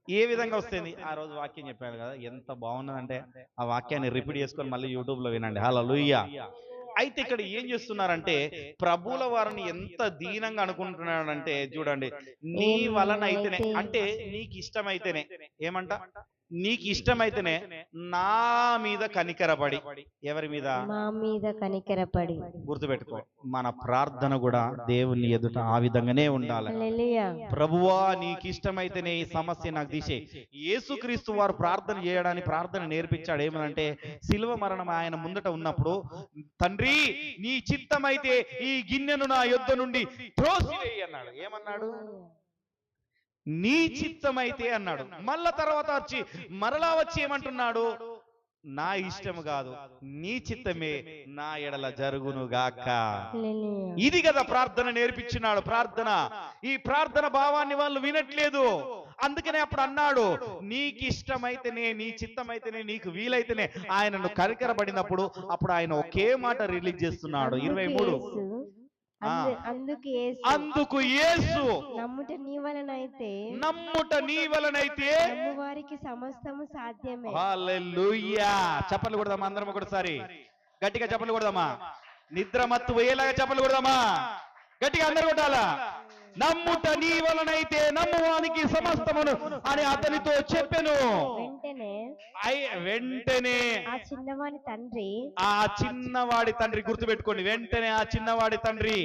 ఏ విధంగా వస్తుంది? ఆ రోజు వాక్యం చెప్పాను కదా, ఎంత బాగున్నదంటే ఆ వాక్యాన్ని రిపీట్ చేసుకొని మళ్ళీ యూట్యూబ్ లో వినండి. హల్లెలూయా. అయితే ఇక్కడ ఏం చేస్తున్నారంటే, ప్రభువుల వారిని ఎంత దీనంగా అనుకుంటున్నాడంటే, చూడండి, నీ వలన అయితేనే, అంటే నీకు ఇష్టమైతేనే, ఏమంట? నీకు ఇష్టమైతేనే నా మీద కనికరపడి. ఎవరి మీద? మా మీద కనికరపడి. గుర్తుపెట్టుకో, మన ప్రార్థన కూడా దేవుని ఎదుట ఆ విధంగానే ఉండాలి. హల్లెలూయా. ప్రభువా నీకు ఇష్టమైతేనే ఈ సమస్య నాకు తీసే. యేసుక్రీస్తు వారు ప్రార్థన చేయడానికి ప్రార్థన నేర్పించాడు. ఏమనంటే, శిలువ మరణం ఆయన ముందట ఉన్నప్పుడు, తండ్రి నీ చిత్తమైతే ఈ గిన్నెను నా యొద్ద నుండి త్రోసివేయి అన్నాడు. ఏమన్నాడు? నీ చిత్తమైతే అన్నాడు. మళ్ళా తర్వాత మరలా వచ్చి ఏమంటున్నాడు? నా ఇష్టము కాదు, నీ చిత్తమే నా ఎడల జరుగును గాక. ఇది కదా ప్రార్థన నేర్పించినాడు. ప్రార్థన, ఈ ప్రార్థన భావాన్ని వాళ్ళు వినట్లేదు. అందుకనే అప్పుడు అన్నాడు, నీకు ఇష్టమైతేనే, నీ చిత్తమైతేనే, నీకు వీలైతేనే. ఆయనను కనికరపడినప్పుడు అప్పుడు ఆయన ఒకే మాట రిలీజ్ చేస్తున్నాడు. 23 అందుకు యేసు, నమ్ముట నీ వలనైతే నమ్మువారికి సమస్తము సాధ్యమే. హల్లెలూయా. చప్పట్లు కొడదామా అందరం ఒకసారి, గట్టిగా చప్పట్లు కొడదామా, నిద్ర మత్తు పోయేలాగా చప్పట్లు కొడదామా, గట్టిగా అందరు కొట్టాలా. నమ్ముట నీ వలనైతే నమ్మువానికి సమస్తమును అని అతనితో చెప్పెను. వెంటనే ఆ చిన్నవాడి తండ్రి గుర్తుపెట్టుకోండి, వెంటనే ఆ చిన్నవాడి తండ్రి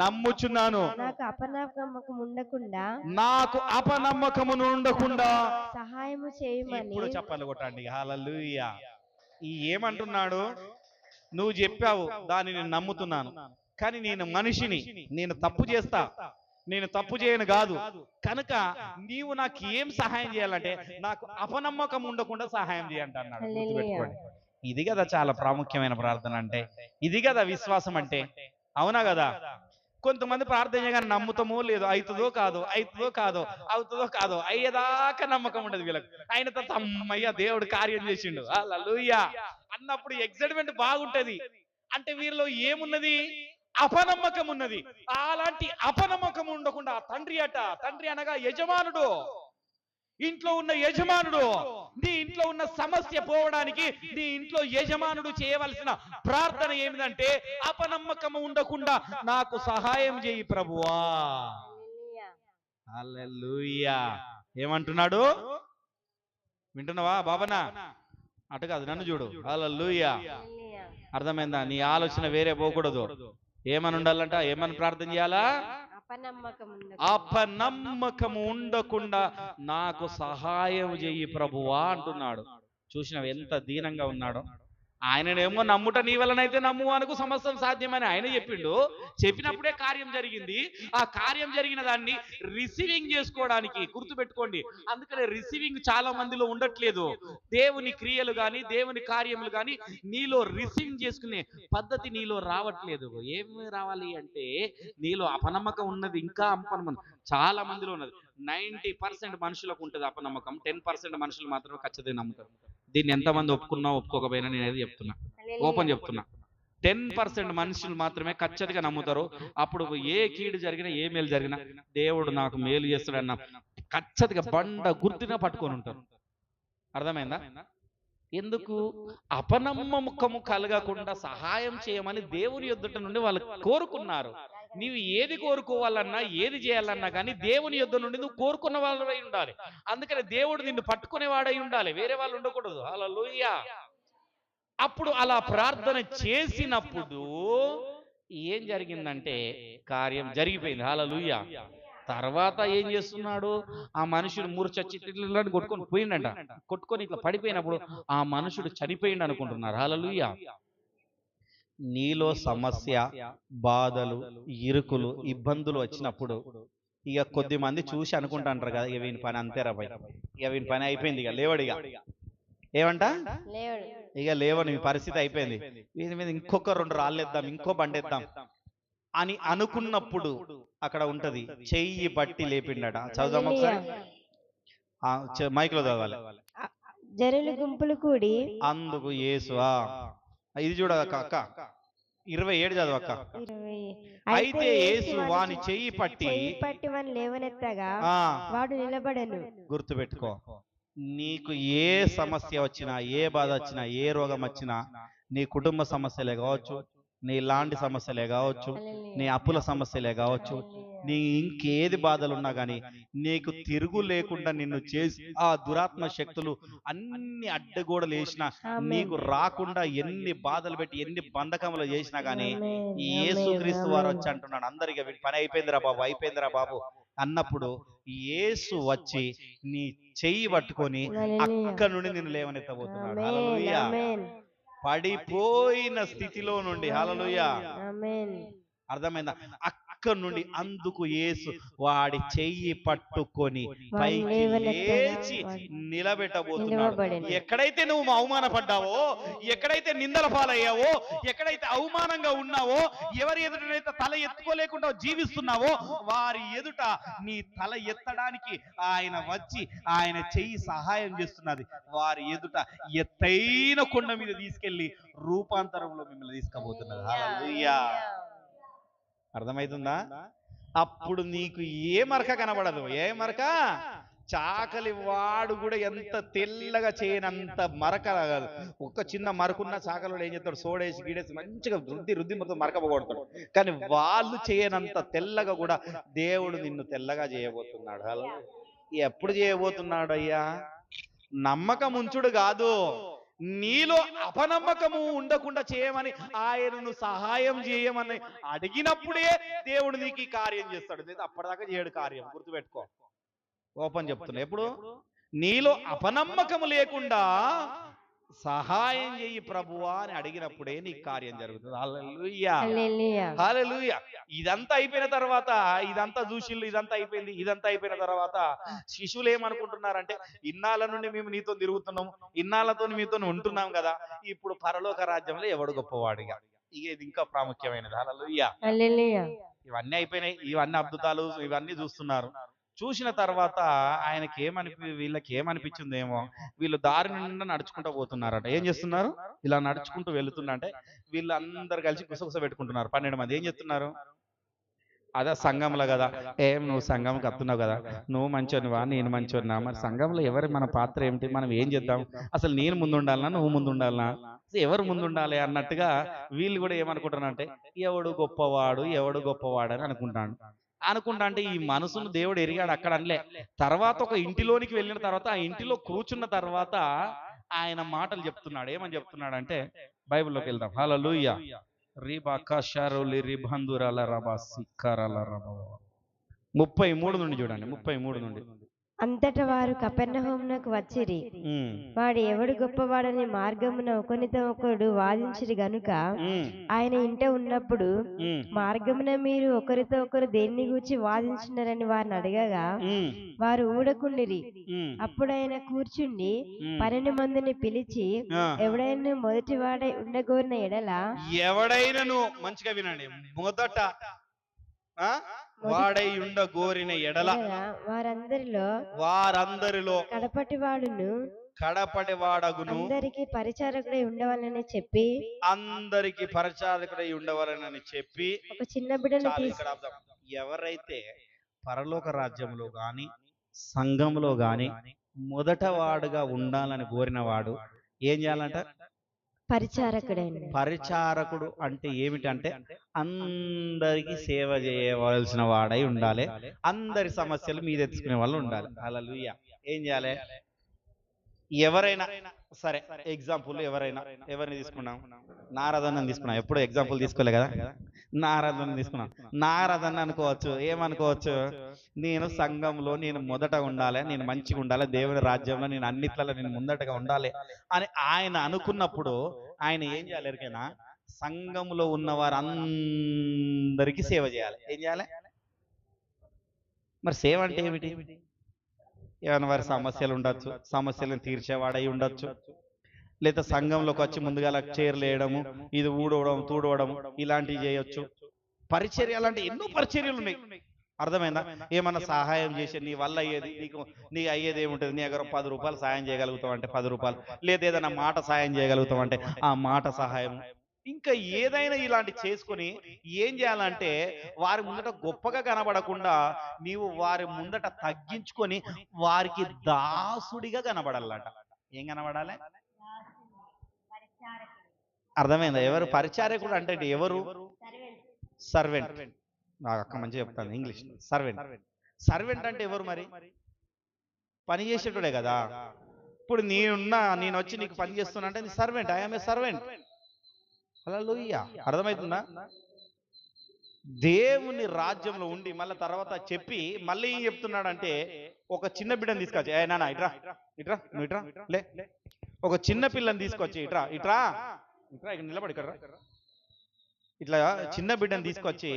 నమ్ముచున్నాను నాకు అపనమ్మకమును ఉండకుండా సహాయము చేయమని. ఇప్పుడు చెప్పాలి కొట్టండి. హల్లెలూయా. ఏమంటున్నాడు? నువ్వు చెప్పావు, దాన్ని నేను నమ్ముతున్నాను, కానీ నేను మనిషిని, నేను తప్పు చేస్తా, నేను తప్పు చేయను కాదు, కనుక నీవు నాకు ఏం సహాయం చేయాలంటే నాకు అపనమ్మకం ఉండకుండా సహాయం చేయంట అన్నాడు. గుర్తుపెట్టుకోండి, ఇది కదా చాలా ప్రాముఖ్యమైన ప్రార్థన అంటే, ఇది కదా విశ్వాసం అంటే. అవునా కదా? కొంతమంది ప్రార్థన చేయగానే నమ్ముతామో లేదో, అవుతుందో కాదో, అవుతుందో కాదో, అవుతుందో కాదో, అయ్యేదాకా నమ్మకం ఉండదు వీళ్ళకి. ఆయన తర్వాత అమ్మయ్య దేవుడు కార్యం చేసిండు హల్లెలూయా అన్నప్పుడు ఎక్సైట్మెంట్ బాగుంటది. అంటే వీరిలో ఏమున్నది? అపనమ్మకం ఉన్నది. అలాంటి అపనమ్మకం ఉండకుండా తండ్రి తండ్రి అనగా యజమానుడు, ఇంట్లో ఉన్న యజమానుడు, నీ ఇంట్లో ఉన్న సమస్య పోవడానికి నీ ఇంట్లో యజమానుడు చేయవలసిన ప్రార్థన ఏమిటంటే అపనమ్మకం ఉండకుండా నాకు సహాయం చేయి ప్రభువా. హల్లెలూయా. ఏమంటున్నాడు? వింటున్నావా బాబనా? అటు కాదు, నన్ను చూడు. హల్లెలూయా. అర్థమైందా? నీ ఆలోచన వేరే పోకూడదు. ఏమని ఉండాలంట? ఏమని ప్రార్థన చేయాలా? అపనమ్మకము ఉండకుండా నాకు సహాయం చెయ్యి ప్రభువా అంటున్నాడు. చూసినావు ఎంత దీనంగా ఉన్నాడో. ఆయననేమో నమ్ముట నీ వలనైతే నమ్మువానికి సమస్తం సాధ్యమని ఆయన చెప్పిండు. చెప్పినప్పుడే కార్యం జరిగింది. ఆ కార్యం జరిగిన దాన్ని రిసీవింగ్ చేసుకోవడానికి, గుర్తుపెట్టుకోండి, అందుకనే రిసీవింగ్ చాలా మందిలో ఉండట్లేదు. దేవుని క్రియలు కానీ దేవుని కార్యములు కానీ నీలో రిసీవింగ్ చేసుకునే పద్ధతి నీలో రావట్లేదు. ఏమి రావాలి అంటే నీలో అపనమ్మకం ఉన్నది, ఇంకా అపనమ్మకం చాలా మందిలో ఉన్నది. 90% మనుషులకు ఉంటుంది అపనమ్మకం, 10% మనుషులు మాత్రమే ఖచ్చితంగా నమ్ముతారు. దీన్ని ఎంతమంది ఒప్పుకున్నా ఒప్పుకోకపోయినా నేనేది చెప్తున్నా, ఓపెన్ చెప్తున్నా. 10% మనుషులు మాత్రమే ఖచ్చితంగా నమ్ముతారు. అప్పుడు ఏ కీడు జరిగినా ఏ మేలు జరిగినా దేవుడు నాకు మేలు చేస్తాడన్న ఖచ్చితంగా బండ గుర్తుగా పట్టుకొని ఉంటారు. అర్థమైందా? ఎందుకు? అపనమ్మకము కలగకుండా సహాయం చేయమని దేవుని యొద్ద నుండి వాళ్ళు కోరుకున్నారు. నీవు ఏది కోరుకోవాలన్నా ఏది చేయాలన్నా కానీ దేవుని యొద్ద నుండి నువ్వు కోరుకున్న వాళ్ళవై ఉండాలి. అందుకని దేవుడు నిన్ను పట్టుకునేవాడై ఉండాలి, వేరే వాళ్ళు ఉండకూడదు. హల్లెలూయా. అప్పుడు అలా ప్రార్థన చేసినప్పుడు ఏం జరిగిందంటే కార్యం జరిగిపోయింది. హల్లెలూయా. తర్వాత ఏం చేస్తున్నాడు? ఆ మనుషుడు మూర్ఛ కొట్టుకొని పోయిండంట. కొట్టుకొని ఇట్లా పడిపోయినప్పుడు ఆ మనుషుడు చనిపోయిండు అనుకుంటున్నారు. హల్లెలూయా. నీలో సమస్య, బాధలు, ఇరుకులు, ఇబ్బందులు వచ్చినప్పుడు ఇక కొద్ది మంది చూసి అనుకుంటాంటారు కదా, ఇక వీని పని అంతేరా భయ్, ఇక వీని పని అయిపోయింది, ఇక లేవడిగా, ఏమంట ఇక లేవని మీ పరిస్థితి అయిపోయింది, వీని మీద ఇంకొక 2 రాళ్ళేద్దాం, ఇంకో బండేద్దాం అని అనుకున్నప్పుడు అక్కడ ఉంటది చెయ్యి బట్టి లేపిండట. చదువుదాం ఒకసారి, మైక్ లో చదవాలి. జనులు గుంపులు కూడి అందుకు యేసు, ఇది చూడదక్క అక్క 27 చదువు అక్క. అయితే యేసు వాని చెయ్యి పట్టి వాని లేవనెత్తగా వాడు నిలబడెను. గుర్తుపెట్టుకో, నీకు ఏ సమస్య వచ్చినా, ఏ బాధ వచ్చినా, ఏ రోగం వచ్చినా, నీ కుటుంబ సమస్యలే కావచ్చు, నీ లాంటి సమస్యలే కావచ్చు, నీ అప్పుల సమస్యలే కావచ్చు, నీ ఇంకేది బాధలున్నా కానీ నీకు తిరుగు లేకుండా నిన్ను చేసి ఆ దురాత్మ శక్తులు అన్ని అడ్డగోడలు వేసినా నీకు రాకుండా ఎన్ని బాధలు పెట్టి ఎన్ని బంధకములు చేసినా కానీ ఈ యేసుక్రీస్తు వారు వచ్చి అంటున్నాడు, అందరికీ పని అయిపోయిందిరా బాబు, అయిపోయిందిరా బాబు అన్నప్పుడు యేసు వచ్చి నీ చెయ్యి పట్టుకొని అక్కడ నుండి నిన్ను లేవనెత్తబోతున్నాడు. హల్లెలూయా. పడిపోయిన స్థితిలో నుండి, హల్లెలూయా, అర్థమైందా, అక్కడ నుండి అందుకు యేసు వాడి చెయ్యి పట్టుకొని పైకి లేచి నిలబెట్టబోతున్నాడు. ఎక్కడైతే నువ్వు అవమానపడ్డావో, ఎక్కడైతే నిందల పాలయ్యావో, ఎక్కడైతే అవమానంగా ఉన్నావో, ఎవరి ఎదుటైతే తల ఎత్తుకోలేకుండా జీవిస్తున్నావో వారి ఎదుట నీ తల ఎత్తడానికి ఆయన వచ్చి ఆయన చెయ్యి సహాయం చేస్తున్నది. వారి ఎదుట ఎత్తైన కొండ మీద తీసుకెళ్లి రూపాంతరంలో మిమ్మల్ని తీసుకుపోతున్నది. హల్లెలూయా. అర్థమవుతుందా? అప్పుడు నీకు ఏ మరక కనబడదు. ఏ మరక? చాకలి వాడు కూడా ఎంత తెల్లగా చేయనంత మరక, ఒక్క చిన్న మరకున్న చాకలి ఏం చేస్తాడు, సోడేసి గీడేసి మంచిగా రుద్ది మొత్తం మరక పోగొడతాడు. కానీ వాళ్ళు చేయనంత తెల్లగా కూడా దేవుడు నిన్ను తెల్లగా చేయబోతున్నాడు. అలా ఎప్పుడు చేయబోతున్నాడు అయ్యా? నమ్మకం ఉంచుడు కాదు, నీలో అపనమ్మకము ఉండకుండా చేయమని ఆయనను సహాయం చేయమని అడిగినప్పుడే దేవుడు నీకు ఈ కార్యం చేస్తాడు. లేదా అప్పటిదాకా చేయడు కార్యం. గుర్తుపెట్టుకో, ఓపెన్ చెప్తున్నా. ఎప్పుడు నీలో అపనమ్మకము లేకుండా సహాయం చెయ్యి ప్రభువా అని అడిగినప్పుడే నీకు కార్యం జరుగుతుంది. హల్లెలూయా, హల్లెలూయా. ఇదంతా అయిపోయిన తర్వాత, ఇదంతా చూసిళ్ళు, ఇదంతా అయిపోయింది. ఇదంతా అయిపోయిన తర్వాత శిష్యులు ఏమనుకుంటున్నారంటే, ఇన్నాళ్ళ నుండి మేము నీతో తిరుగుతున్నాం, ఇన్నాళ్ళతో మీతో ఉంటున్నాం కదా, ఇప్పుడు పరలోక రాజ్యంలో ఎవడు గొప్పవాడిగా. ఇది ఇంకా ప్రాముఖ్యమైనది. హల్లెలూయా, ఇవన్నీ అయిపోయినాయి. ఇవన్నీ అద్భుతాలు ఇవన్నీ చూస్తున్నారు. చూసిన తర్వాత వీళ్ళకి ఏమనిపించిందేమో, వీళ్ళు దారి నిండా నడుచుకుంటూ పోతున్నారట. ఏం చేస్తున్నారు? ఇలా నడుచుకుంటూ వెళుతుందంటే వీళ్ళందరూ కలిసి గుసగుస పెట్టుకుంటున్నారు. 12 మంది ఏం చేస్తున్నారు? అదే సంఘంలో కదా, నువ్వు సంఘంకి వస్తున్నావు కదా, నువ్వు మంచోనివా, నేను మంచోనినా, మరి సంఘంలో ఎవరి మన పాత్ర ఏమిటి, మనం ఏం చేద్దాం, అసలు నేను ముందు ఉండాలనా నువ్వు ముందు ఉండాలనా, ఎవరు ముందు ఉండాలి అన్నట్టుగా వీళ్ళు కూడా ఏమనుకుంటున్నారంటే, ఎవడు గొప్పవాడు అని అనుకుంటా అంటే ఈ మనసును దేవుడు ఎరిగాడు అక్కడ అనలే. తర్వాత ఒక ఇంటిలోనికి వెళ్ళిన తర్వాత, ఆ ఇంటిలో కూర్చున్న తర్వాత ఆయన మాటలు చెప్తున్నాడు. ఏమని చెప్తున్నాడు అంటే, బైబిల్లోకి వెళ్దాం. హల్లెలూయా. 33 నుండి చూడండి. 33 నుండి. అంతటా వారు కపెర్నహూమునకు వచ్చిరి. వాడు ఎవడు గొప్పవాడని మార్గమున ఒకనితో ఒకడు వాదించిరి గనుక ఆయన ఇంట ఉన్నప్పుడు, మార్గమున మీరు ఒకరితో ఒకరు దేన్ని గూర్చి వాదించినారని వారిని అడగగా వారు ఊడకుండిరి. అప్పుడు ఆయన కూర్చుండి 12 మందిని పిలిచి, ఎవడైనా మొదటి వాడై ఉండగోరిన ఎడల, ఎవడైనను మంచిగా వినండి, మొదట వాడై ఉండగోరిన ఎడల వారందరిలో కడపటి వాడగును అందరికి పరిచారకుడై ఉండవలనని చెప్పి ఒక చిన్న బిడ్డను ఎవరైతే పరలోక రాజ్యంలో గాని సంఘంలో గాని మొదట వాడుగా ఉండాలని కోరినవాడు ఏం చేయాలంట? పరిచారకుడు అంటే ఏమిటంటే, అందరికి సేవ చేయవలసిన వాడై ఉండాలి, అందరి సమస్యలు మీద ఎత్తుకునే వాళ్ళు ఉండాలి. హల్లెలూయా. ఏం చేయాలి? ఎవరైనా సరే, ఎగ్జాంపుల్ ఎవరిని తీసుకున్నాం? నారదన్నని తీసుకున్నాం. ఎప్పుడు ఎగ్జాంపుల్ తీసుకోలే కదా, నారదన్నని తీసుకున్నాం. నారదన్న అనుకోవచ్చు, ఏమనుకోవచ్చు, నేను సంఘంలో నేను మొదట ఉండాలి, నేను మంచిగా ఉండాలి, దేవుని రాజ్యంలో నేను అన్నిట్లలో నేను ముందటగా ఉండాలి అని ఆయన అనుకున్నప్పుడు ఆయన ఏం చేయాలి? ఎరికైనా సంఘంలో ఉన్న వారందరికీ సేవ చేయాలి. ఏం చేయాలి మరి? సేవ అంటే ఏమిటి? ఏమైనా వారి సమస్యలు ఉండొచ్చు, సమస్యలను తీర్చేవాడై ఉండొచ్చు, లేదా సంఘంలోకి వచ్చి ముందుగా చైర్లు వేయడము, ఇది ఊడవడం తూడవడం ఇలాంటివి చేయొచ్చు. పరిచర్యలు అంటే ఎన్నో పరిచర్యలు ఉన్నాయి. అర్థమైందా? ఏమన్నా సహాయం చేసే నీ వల్ల అయ్యేది, నీ అయ్యేది ఏముంటుంది? నీ దగ్గర 10 రూపాయలు సాయం చేయగలుగుతావు అంటే 10 రూపాయలు, లేదా ఏదైనా మాట సాయం చేయగలుగుతావు అంటే ఆ మాట సహాయం, ఇంకా ఏదైనా ఇలాంటి చేసుకొని ఏం చేయాలంటే, వారి ముందట గొప్పగా కనబడకుండా నీవు వారి ముందట తగ్గించుకొని వారికి దాసుడిగా కనబడాలట. ఏం కనబడాలి? అర్థమైందా? ఎవరు పరిచారకుడు అంటే ఎవరు? సర్వెంట్. నాకు అక్క మంచిగా చెప్తాను ఇంగ్లీష్. సర్వెంట్ అంటే ఎవరు? మరి పని చేసేటోడే కదా. ఇప్పుడు నేను వచ్చి నీకు పని చేస్తున్నా అంటే నీ servant. I'm a servant. Hallelujah. అర్థమవుతుందా? దేవుని రాజ్యంలో ఉండి మళ్ళీ తర్వాత చెప్పి మళ్ళీ ఏం చెప్తున్నాడంటే, ఒక చిన్న బిడ్డను తీసుకొచ్చి, నాన్న ఇట్రా ఇట్రా నువ్వు ఇట్రా లే, ఒక చిన్న పిల్లని తీసుకొచ్చి ఇట్రా ఇట్రా ఇట్రా ఇక్కడ నిలబడి ఇక్కడ ఇట్లా చిన్న బిడ్డను తీసుకొచ్చి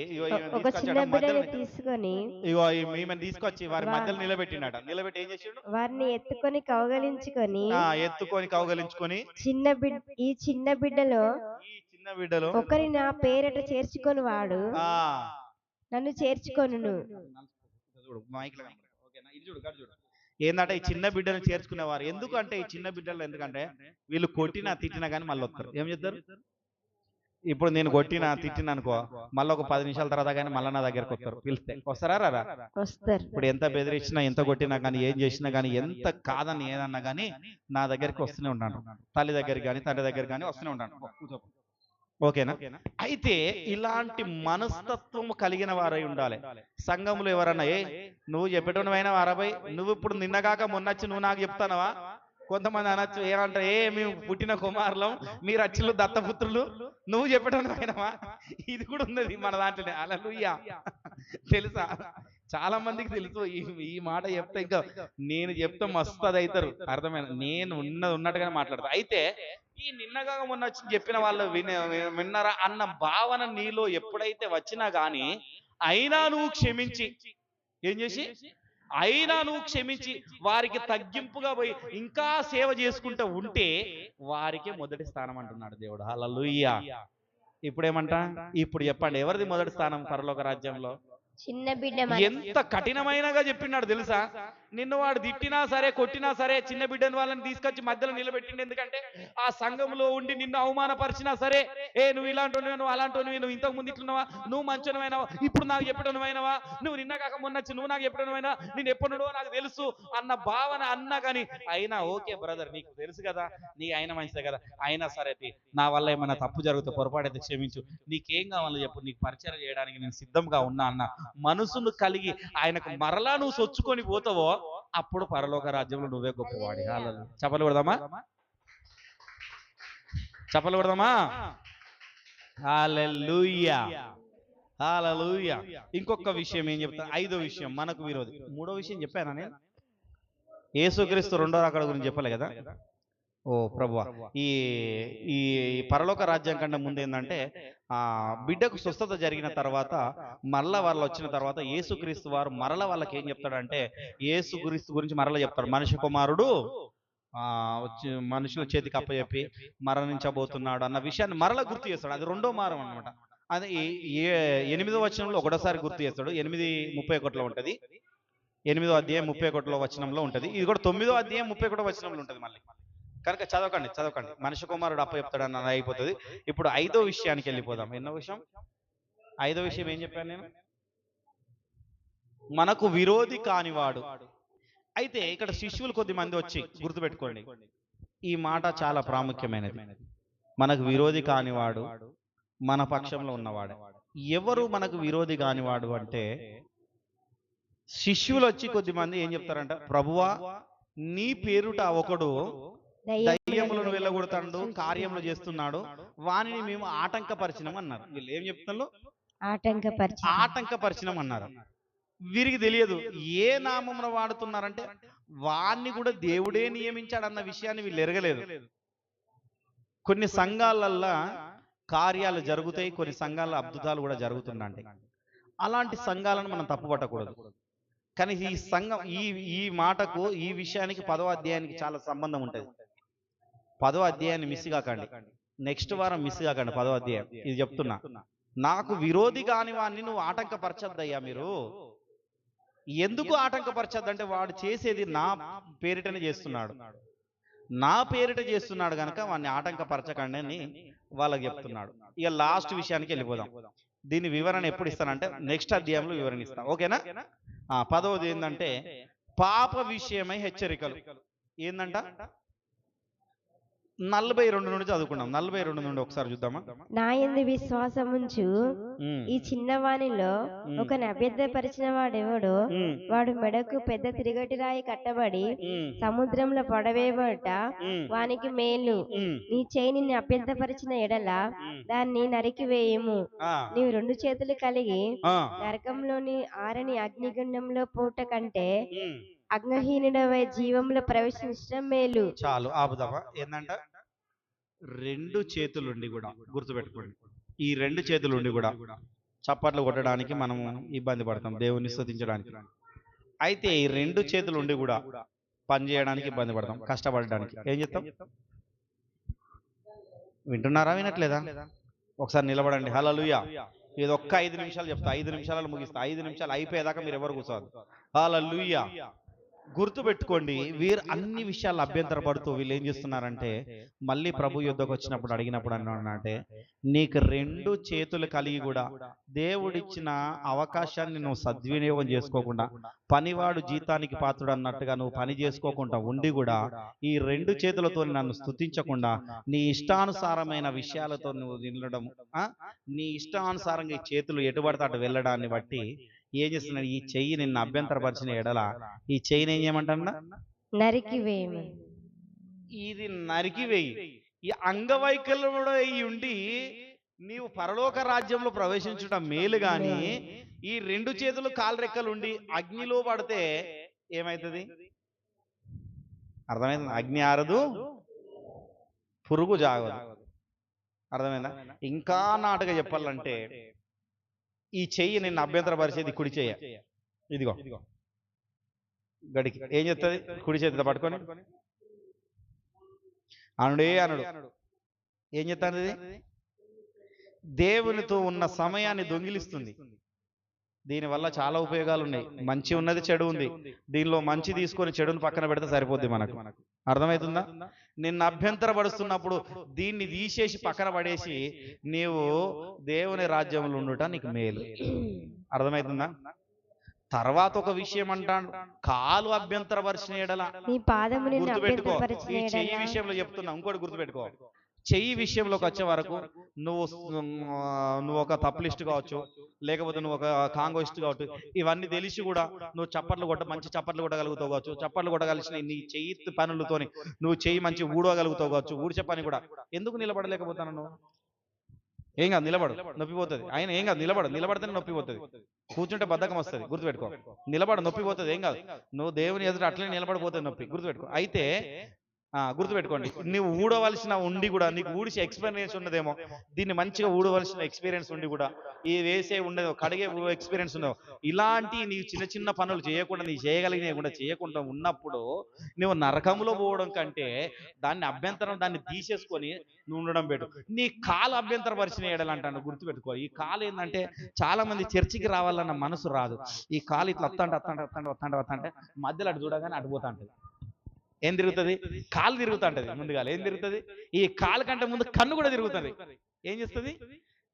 తీసుకొచ్చి వారి మధ్యలో నిలబెట్టినట. నిలబెట్టి ఏం చేసాడు? వారిని ఎత్తుకొని కౌగలించుకొని ఈ చిన్న బిడ్డలో ఒకరి నా పేరట చేర్చుకొని వాడు నన్ను చేర్చుకొను. ఏంటంటే ఈ చిన్న బిడ్డను చేర్చుకునేవారు. ఎందుకంటే ఈ చిన్న బిడ్డలు ఎందుకంటే వీళ్ళు కొట్టినా తిట్టినా కానీ మళ్ళీ వస్తారు. ఏం చేస్తారు? ఇప్పుడు నేను కొట్టినా తిట్టినా అనుకో, మళ్ళీ ఒక 10 నిమిషాల తర్వాత కానీ మళ్ళీ నా దగ్గరకు వస్తారు, పిలిస్తే వస్తారా రారా? వస్తారు. ఇప్పుడు ఎంత బెదిరించినా, ఎంత కొట్టినా కానీ, ఏం చేసినా కానీ, ఎంత కాదని ఏదన్నా కానీ నా దగ్గరికి వస్తూనే ఉంటాను. తల్లి దగ్గరికి కానీ తండ్రి దగ్గరికి కానీ వస్తూనే ఉంటాను. ఓకేనా? అయితే ఇలాంటి మనస్తత్వం కలిగిన వారై ఉండాలి. సంఘంలో ఎవరన్నా నువ్వు చెప్పేటోనైనా వారాబాయ్, నువ్వు ఇప్పుడు నిన్నగాక మొన్నొచ్చి నువ్వు నాకు చెప్తానవా? కొంతమంది అనొచ్చు, ఏమంటారు, మేము పుట్టిన కుమారులం, మీరు అచ్చిలు దత్తపుత్రులు, నువ్వు చెప్పేటోనైనావా? ఇది కూడా ఉన్నది మన దాంట్లోనే. హల్లెలూయా. తెలుసా? చాలా మందికి తెలుసు ఈ మాట చెప్తే, ఇంకా నేను చెప్తే మస్తు అది అవుతారు. అర్థమైన, నేను ఉన్నట్టుగానే మాట్లాడతా. అయితే ఈ నిన్నగా మొన్న వచ్చి చెప్పిన వాళ్ళు విన్నారా అన్న భావన నీలో ఎప్పుడైతే వచ్చినా గానీ, అయినా నువ్వు క్షమించి, ఏం చేసి, అయినా నువ్వు క్షమించి వారికి తగ్గింపుగా పోయి ఇంకా సేవ చేసుకుంటూ ఉంటే వారికే మొదటి స్థానం అంటున్నాడు దేవుడు. హల్లెలూయా. ఇప్పుడేమంట? ఇప్పుడు చెప్పండి, ఎవరిది మొదటి స్థానం పరలోక రాజ్యంలో? చిన్న బిడ్డ. ఎంత కఠినమైనగా చెప్పినాడు తెలుసా? నిన్ను వాడు తిట్టినా సరే, కొట్టినా సరే, చిన్న బిడ్డని వాళ్ళని తీసుకొచ్చి మధ్యలో నిలబెట్టిండు. ఎందుకంటే ఆ సంఘంలో ఉండి నిన్ను అవమానపరిచినా సరే, నువ్వు ఇలాంటి నువ్వు అలాంటి నువ్వు ఇంతకు ముందు ఇట్లున్నావా, నువ్వు మంచినమైనవా, ఇప్పుడు నాకు చెప్పడమైనవా, నువ్వు నిన్న కాక మొన్నొచ్చి నువ్వు నాకు చెప్పడమైనా, నేను ఎప్పుడున్నాడో నాకు తెలుసు అన్న భావన అన్నా కానీ, అయినా ఓకే బ్రదర్, నీకు తెలుసు కదా, నీ అయినా మంచిదే కదా, అయినా సరే నా వల్ల ఏమైనా తప్పు జరుగుతూ పొరపాటైతే క్షమించు, నీకేం కావాలో చెప్పు, నీకు పరిచయం చేయడానికి నేను సిద్ధంగా ఉన్నా అన్న మనసును కలిగి ఆయనకు మరలా నువ్వు సొచ్చుకొని పోతావో, అప్పుడు పరలోక రాజ్యంలో నువ్వే గొప్పవాడి. చప్పలు కొడదామా? చప్పలు కొడదామా? హల్లెలూయా. హల్లెలూయా. ఇంకొక విషయం ఏం చెప్తా? 5వ విషయం మనకు విరోధి. 3వ విషయం చెప్పానా నేను? యేసుక్రీస్తు రెండో రాకడ గురించి చెప్పలే కదా? ఓ ప్రభువా, ఈ పరలోక రాజ్యం కంటే ముందు ఏంటంటే, బిడ్డకు స్వస్థత జరిగిన తర్వాత మరలా వాళ్ళు వచ్చిన తర్వాత యేసుక్రీస్తు వారు మరల వాళ్ళకి ఏం చెప్తాడంటే, యేసుక్రీస్తు గురించి మరలా చెప్తాడు. మనిషి కుమారుడు మనుషుల చేతికి అప్పచెప్పి మరణించబోతున్నాడు అన్న విషయాన్ని మరలా గుర్తు చేస్తాడు. అది రెండో మారం అనమాట. అది 8వ వచనంలో ఒకటోసారి గుర్తు చేస్తాడు. 8:31 ఉంటది. 8వ అధ్యాయం 31 వచనంలో ఉంటది. ఇది కూడా 9వ అధ్యాయం 31 వచనంలో ఉంటది. మళ్ళీ కనుక చదవకండి. మనిషి కుమారుడు అప్ప చెప్తాడని అది అయిపోతుంది. ఇప్పుడు 5వ విషయానికి వెళ్ళిపోదాం. ఎన్నో విషయం? 5వ విషయం ఏం చెప్పాను నేను? మనకు విరోధి కానివాడు. అయితే ఇక్కడ శిష్యులు కొద్ది మంది వచ్చి, గుర్తుపెట్టుకోండి, ఈ మాట చాలా ప్రాముఖ్యమైనది. మనకు విరోధి కానివాడు మన పక్షంలో ఉన్నవాడు. ఎవరు మనకు విరోధి కానివాడు అంటే, శిష్యులు వచ్చి కొద్ది మంది ఏం చెప్తారంట, ప్రభువా నీ పేరుట ఒకడు దయ్యములను వెళ్ళగొడతాడు, కార్యములు చేస్తున్నాడు, వానిని మేము ఆటంకపరిచినాం అన్నారు. వీళ్ళు ఏం చెప్తున్నారు? ఆటంకపరిచినాం అన్నారు. వీరికి తెలియదు ఏ నామమును వాడుతున్నారంటే వాణ్ణి కూడా దేవుడే నియమించాడన్న విషయాన్ని వీళ్ళు ఎరగలేదు. కొన్ని సంఘాలల్లో కార్యాలు జరుగుతాయి, కొన్ని సంఘాల్లో అద్భుతాలు కూడా జరుగుతుందండి. అలాంటి సంఘాలను మనం తప్పుపట్టకూడదు. కానీ ఈ సంఘం ఈ మాటకు, ఈ విషయానికి 10వ అధ్యాయానికి చాలా సంబంధం ఉంటుంది. 10వ అధ్యాయాన్ని మిస్ కాకండి. నెక్స్ట్ వారం మిస్ కాకండి 10వ అధ్యాయం. ఇది చెప్తున్నా, నాకు విరోధి కాని వాడిని నువ్వు ఆటంకపరచద్దయ్యా. మీరు ఎందుకు ఆటంకపరచద్దంటే, వాడు చేసేది నా పేరిటనే చేస్తున్నాడు, నా పేరిట చేస్తున్నాడు కనుక వాడిని ఆటంకపరచకండి అని వాళ్ళకి చెప్తున్నాడు. ఇక లాస్ట్ విషయానికి వెళ్ళిపోదాం. దీని వివరణ ఎప్పుడు ఇస్తానంటే నెక్స్ట్ అధ్యాయంలో వివరణ ఇస్తాను. ఓకేనా? 10వది ఏంటంటే పాప విషయమై హెచ్చరికలు. ఏందంట? 42 నుండి చదువుకున్నాం. 42 నుండి ఒకసారి చూద్దామా? నా యందు విశ్వాసముంచు ఈ చిన్నవానిలో ఒక అభ్యర్థపరిచిన వాడెవడో వాడు మెడకు పెద్ద తిరుగటి రాయి కట్టబడి సముద్రంలో పడవేయబట వానికి మేలు. నీ చేయి నిన్ను అభ్యర్థపరిచిన ఎడల దాన్ని నరికివేయము. నీవు 2 చేతులు కలిగి నరకంలోని ఆరని అగ్నిగుండంలో పోట కంటే అగ్నిహీనుడవై జీవంలో ప్రవేశించడం మేలు. చాలు, ఆపుదామా? ఏంటంట? 2 చేతులుండి కూడా, గుర్తుపెట్టుకోండి, ఈ 2 చేతులుండి కూడా చప్పట్లు కొట్టడానికి మనం ఇబ్బంది పడతాం, దేవుని స్తుతించడానికి. అయితే ఈ 2 చేతులు ఉండి కూడా పని చేయడానికి ఇబ్బంది పడతాం, కష్టపడడానికి. ఏం చేస్తాం? వింటున్నారా? వినట్లేదా? ఒకసారి నిలబడండి. హల్లెలూయా. ఇది ఒక్క 5 నిమిషాలు చెప్తా, 5 నిమిషాలలో ముగిస్తా. 5 నిమిషాలు అయిపోయేదాకా మీరు ఎవరు కూర్చోదు. హల్లెలూయా. గుర్తు పెట్టుకోండి, వీరు అన్ని విషయాలు అభ్యంతరపడుతూ వీళ్ళు ఏం చేస్తున్నారంటే మళ్ళీ ప్రభు యుద్ధకు వచ్చినప్పుడు అడిగినప్పుడు అన్నానంటే, నీకు రెండు చేతులు కలిగి కూడా దేవుడిచ్చిన అవకాశాన్ని నువ్వు సద్వినియోగం చేసుకోకుండా, పనివాడు జీతానికి పాత్రుడు అన్నట్టుగా నువ్వు పని చేసుకోకుండా ఉండి కూడా ఈ రెండు చేతులతో నన్ను స్తుతించకుండా నీ ఇష్టానుసారమైన విషయాలతో నువ్వు నిలడం, నీ ఇష్టానుసారంగా ఈ చేతులు ఎటుబడితే అటు వెళ్ళడాన్ని బట్టి ఏం చేస్తున్నాడు, ఈ చెయ్యి నిన్ను అభ్యంతరపరిచిన ఎడల ఈ చెయ్యిని ఏం చేయమంటా, నరికి వేయము. ఇది నరికివేయి. ఈ అంగవైకల్యుడు అయి ఉండి నీవు పరలోక రాజ్యంలో ప్రవేశించడం మేలు గాని ఈ రెండు చేతులు కాలు రెక్కలు ఉండి అగ్నిలో పడితే ఏమైతుంది? అర్థమైంది? అగ్ని ఆరదు, పురుగు జాగదు. అర్థమైందా? ఇంకా నాటుగా చెప్పాలంటే ఈ చెయ్యి నిన్ను అభ్యంతరపరిచేది కుడి చెయ్య. ఇదిగో గడికి ఏం చెప్తుంది? కుడి చేతితో పట్టుకొని అనుడే అనుడు ఏం చెప్తాను? దేవునితో ఉన్న సమయాన్ని దొంగిలిస్తుంది. దీనివల్ల చాలా ఉపయోగాలు ఉన్నాయి. మంచి ఉన్నది, చెడు ఉంది. దీనిలో మంచి తీసుకొని చెడుని పక్కన పెడితే సరిపోద్ది మనకు. అర్థమవుతుందా? నిన్ను అభ్యంతరపరుస్తున్నప్పుడు దీన్ని తీసేసి పక్కన పడేసి నీవు దేవుని రాజ్యంలో ఉండుట నీకు మేలు. అర్థమవుతుందా? తర్వాత ఒక విషయం అంటాడు, కాలు అభ్యంతరపరిచిన ఎడల. గుర్తుపెట్టుకో, ఈ చెయ్యి విషయంలో చెప్తున్నా. ఇంకోటి గుర్తుపెట్టుకో, చెయ్యి విషయంలోకి వచ్చే వరకు నువ్వు ఒక తప్లిస్ట్ కావచ్చు, లేకపోతే నువ్వు ఒక కాంగోయిస్ట్ కావచ్చు, ఇవన్నీ తెలిసి కూడా నువ్వు మంచి చప్పట్లు కొట్టగలుగుతావు కావచ్చు. చప్పట్లు కొట్టగలిసిన నీ చెయ్యి పనులతోని నువ్వు చెయ్యి మంచి ఊడగలుగుతావు కావచ్చు. ఊడ్చే పని కూడా ఎందుకు నిలబడలేకపోతాను? నువ్వు ఏం కాదు, నిలబడు, నొప్పిపోతుంది. ఆయన ఏం కాదు, నిలబడితేనే నొప్పిపోతుంది. కూర్చుంటే బద్ధకం వస్తుంది. గుర్తుపెట్టుకో, నిలబడ, నొప్పిపోతుంది. ఏం కాదు, నువ్వు దేవుని ఎదుట అట్లనే నిలబడిపోతుంది నొప్పి. గుర్తుపెట్టుకో. అయితే గుర్తుపెట్టుకోండి, నువ్వు ఊడవలసిన ఉండి కూడా నీకు ఊడిసే ఎక్స్పీరియన్స్ ఉన్నదేమో, దీన్ని మంచిగా ఊడవలసిన ఎక్స్పీరియన్స్ ఉండి కూడా ఈ వేసే ఉండేదో, కడిగే ఎక్స్పీరియన్స్ ఉండేదో, ఇలాంటి నీ చిన్న చిన్న పనులు చేయకుండా, నీ చేయగలిగినవి చేయకుండా ఉన్నప్పుడు నువ్వు నరకంలో పోవడం కంటే దాన్ని తీసేసుకొని నువ్వు ఉండడం బెటర్. నీ కాలు అభ్యంతరపరిచిన ఏడాలంటాను. గుర్తుపెట్టుకో, ఈ కాలు ఏంటంటే చాలా మంది చర్చికి రావాలన్న మనసు రాదు. ఈ కాలు ఇట్లా వత్తంటే మధ్యలో అటు చూడగానే అటుపోతా ఉంటుంది. ఏం తిరుగుతుంది? కాలు తిరుగుతుంటది. ముందుగా ఏం తిరుగుతుంది? ఈ కాలు కంటే ముందు కన్ను కూడా తిరుగుతుంది. ఏం చేస్తుంది?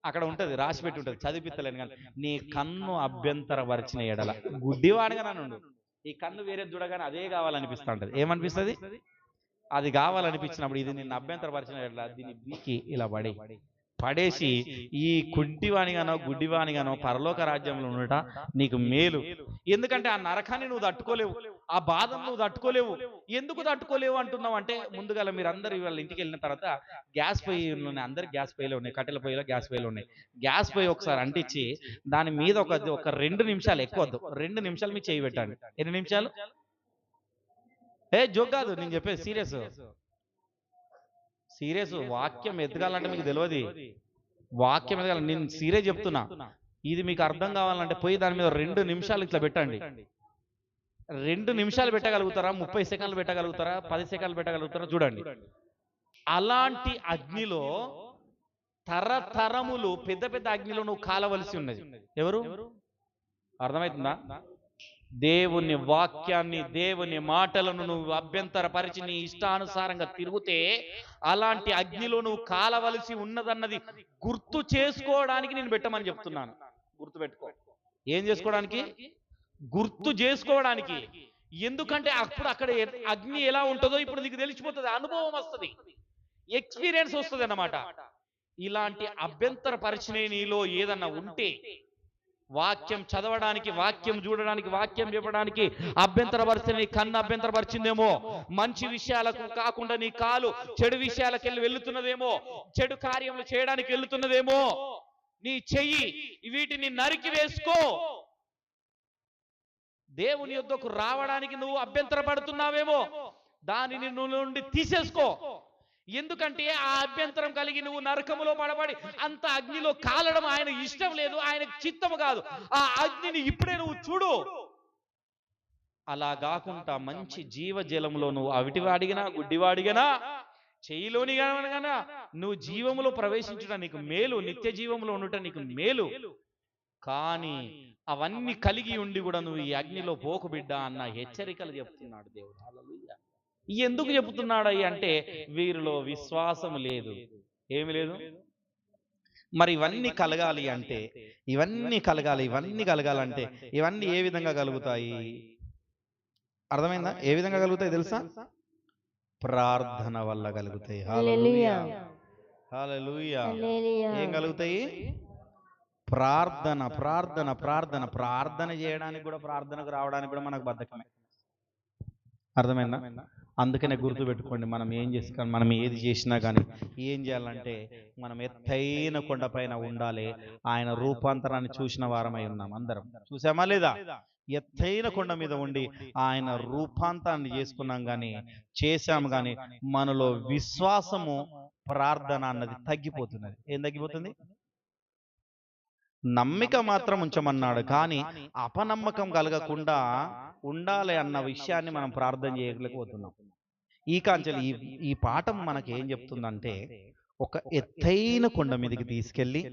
అక్కడ ఉంటది, రాసి పెట్టి ఉంటుంది, చదివిపిస్తలేను కానీ. నీ కన్ను అభ్యంతరపరిచిన ఎడల, గుడ్డివాడిగా నన్ను, ఈ కన్ను వేరే చూడగానే అదే కావాలనిపిస్తూ ఉంటది. ఏమనిపిస్తుంది? అది కావాలనిపించినప్పుడు ఇది నిన్ను అభ్యంతరపరిచిన ఎడల దీన్ని బీకి ఇలా పడేసి ఈ కుంటివాణిగానో గుడ్డివాణిగానో పరలోక రాజ్యంలో ఉండట నీకు మేలు. ఎందుకంటే ఆ నరకాన్ని నువ్వు తట్టుకోలేవు, ఆ బాధను నువ్వు తట్టుకోలేవు. ఎందుకు తట్టుకోలేవు అంటున్నావు అంటే, ముందుగా మీరందరూ వాళ్ళ ఇంటికి వెళ్ళిన తర్వాత గ్యాస్ పొయ్యిలు ఉన్నాయి, అందరు గ్యాస్ పొయ్యిలు ఉన్నాయి, కట్టెల పొయ్యిలో గ్యాస్ పొయ్యిలు ఉన్నాయి. గ్యాస్ పొయ్యి ఒకసారి అంటించి దాని మీద ఒక 2 నిమిషాలు, ఎక్కువద్దు, 2 నిమిషాలు మీరు చేయి పెట్టండి. ఎన్ని నిమిషాలు? జోక్ కాదు, నేను చెప్పేది సీరియస్. వాక్యం ఎదగాలంటే మీకు తెలియదు. వాక్యం ఎదగాలి, నేను సీరియస్ చెప్తున్నా. ఇది మీకు అర్థం కావాలంటే పోయి దాని మీద 2 నిమిషాలు ఇట్లా పెట్టండి. 2 నిమిషాలు పెట్టగలుగుతారా? 30 సెకండ్లు పెట్టగలుగుతారా? 10 సెకండ్లు పెట్టగలుగుతారా? చూడండి. అలాంటి అగ్నిలో తరతరములు పెద్ద పెద్ద అగ్నిలో నువ్వు కాలవలసి ఉన్నది. ఎవరు? అర్థమవుతుందా? దేవుని వాక్యాన్ని, దేవుని మాటలను నువ్వు అభ్యంతరపరిచి నీ ఇష్టానుసారంగా తిరుగుతే అలాంటి అగ్నిలో నువ్వు కాలవలసి ఉన్నదన్నది గుర్తు చేసుకోవడానికి నేను పెట్టమని చెప్తున్నాను. గుర్తుపెట్టుకో. ఏం చేసుకోవడానికి? గుర్తు చేసుకోవడానికి. ఎందుకంటే అప్పుడు అక్కడ అగ్ని ఎలా ఉంటుందో ఇప్పుడు నీకు తెలిసిపోతుంది, అనుభవం వస్తుంది, ఎక్స్పీరియన్స్ వస్తుంది అన్నమాట. ఇలాంటి అభ్యంతరపరిచిన నీలో ఏదన్నా ఉంటే, వాక్యం చదవడానికి, వాక్యం చూడడానికి, వాక్యం చెప్పడానికి అభ్యంతరపరిచిన నీ కన్ను అభ్యంతరపరిచిందేమో, మంచి విషయాలకు కాకుండా నీ కాలు చెడు విషయాలకు వెళ్తున్నదేమో, చెడు కార్యములు చేయడానికి వెళ్తున్నదేమో, నీ చెయ్యి వీటిని నరికి వేసుకో. దేవుని యొద్దకు రావడానికి నువ్వు అభ్యంతరపడుతున్నావేమో, దానిని నువ్వు నుండి తీసేసుకో. ఎందుకంటే ఆ అభ్యంతరం కలిగి నువ్వు నరకములో పడబడి అంత అగ్నిలో కాలడం ఆయన ఇష్టం లేదు, ఆయనకు చిత్తము కాదు. ఆ అగ్నిని ఇప్పుడే నువ్వు చూడు. అలా కాకుండా మంచి జీవజలంలో నువ్వు అవిటివాడిగినా గుడ్డివాడిగినా చెయ్యిలోని నువ్వు జీవములో ప్రవేశించడం నీకు మేలు, నిత్య జీవములో ఉండటం నీకు మేలు. కానీ అవన్నీ కలిగి ఉండి కూడా నువ్వు ఈ అగ్నిలో పోకు బిడ్డ అన్న హెచ్చరికలు చెప్తున్నాడు దేవుడు. హల్లెలూయా. ఎందుకు చెబుతున్నాడు అంటే వీరిలో విశ్వాసం లేదు. ఏమి లేదు? మరి ఇవన్నీ కలగాలి అంటే, ఇవన్నీ కలగాలంటే ఇవన్నీ ఏ విధంగా కలుగుతాయి? అర్థమైందా? ఏ విధంగా కలుగుతాయి తెలుసా? ప్రార్థన వల్ల కలుగుతాయి. హల్లెలూయా, హల్లెలూయా. ఏం కలుగుతాయి? ప్రార్థన చేయడానికి కూడా, ప్రార్థనకు రావడానికి కూడా మనకు బద్ధకమే. అర్థమైందా? అందుకనే గుర్తు పెట్టుకోండి, మనం ఏది చేసినా కానీ ఏం చేయాలంటే మనం ఎత్తైన కొండపైన ఉండాలి. ఆయన రూపాంతరాన్ని చూసిన వారమై ఉన్నాం. అందరం చూసామా లేదా? ఎత్తైన కొండ మీద ఉండి ఆయన రూపాంతరాన్ని చేశాము కానీ మనలో విశ్వాసము, ప్రార్థన అన్నది తగ్గిపోతున్నది. ఏం తగ్గిపోతుంది? నమ్మిక మాత్రం ఉంచమన్నాడు, కానీ అపనమ్మకం కలగకుండా ఉండాలి అన్న విషయాన్ని మనం ప్రార్థన చేయలేకపోతున్నాం. ఈ కాంచెలు ఈ పాఠం మనకి ఏం చెప్తుందంటే, ఒక ఎత్తైన కొండ మీదకి తీసుకెళ్ళి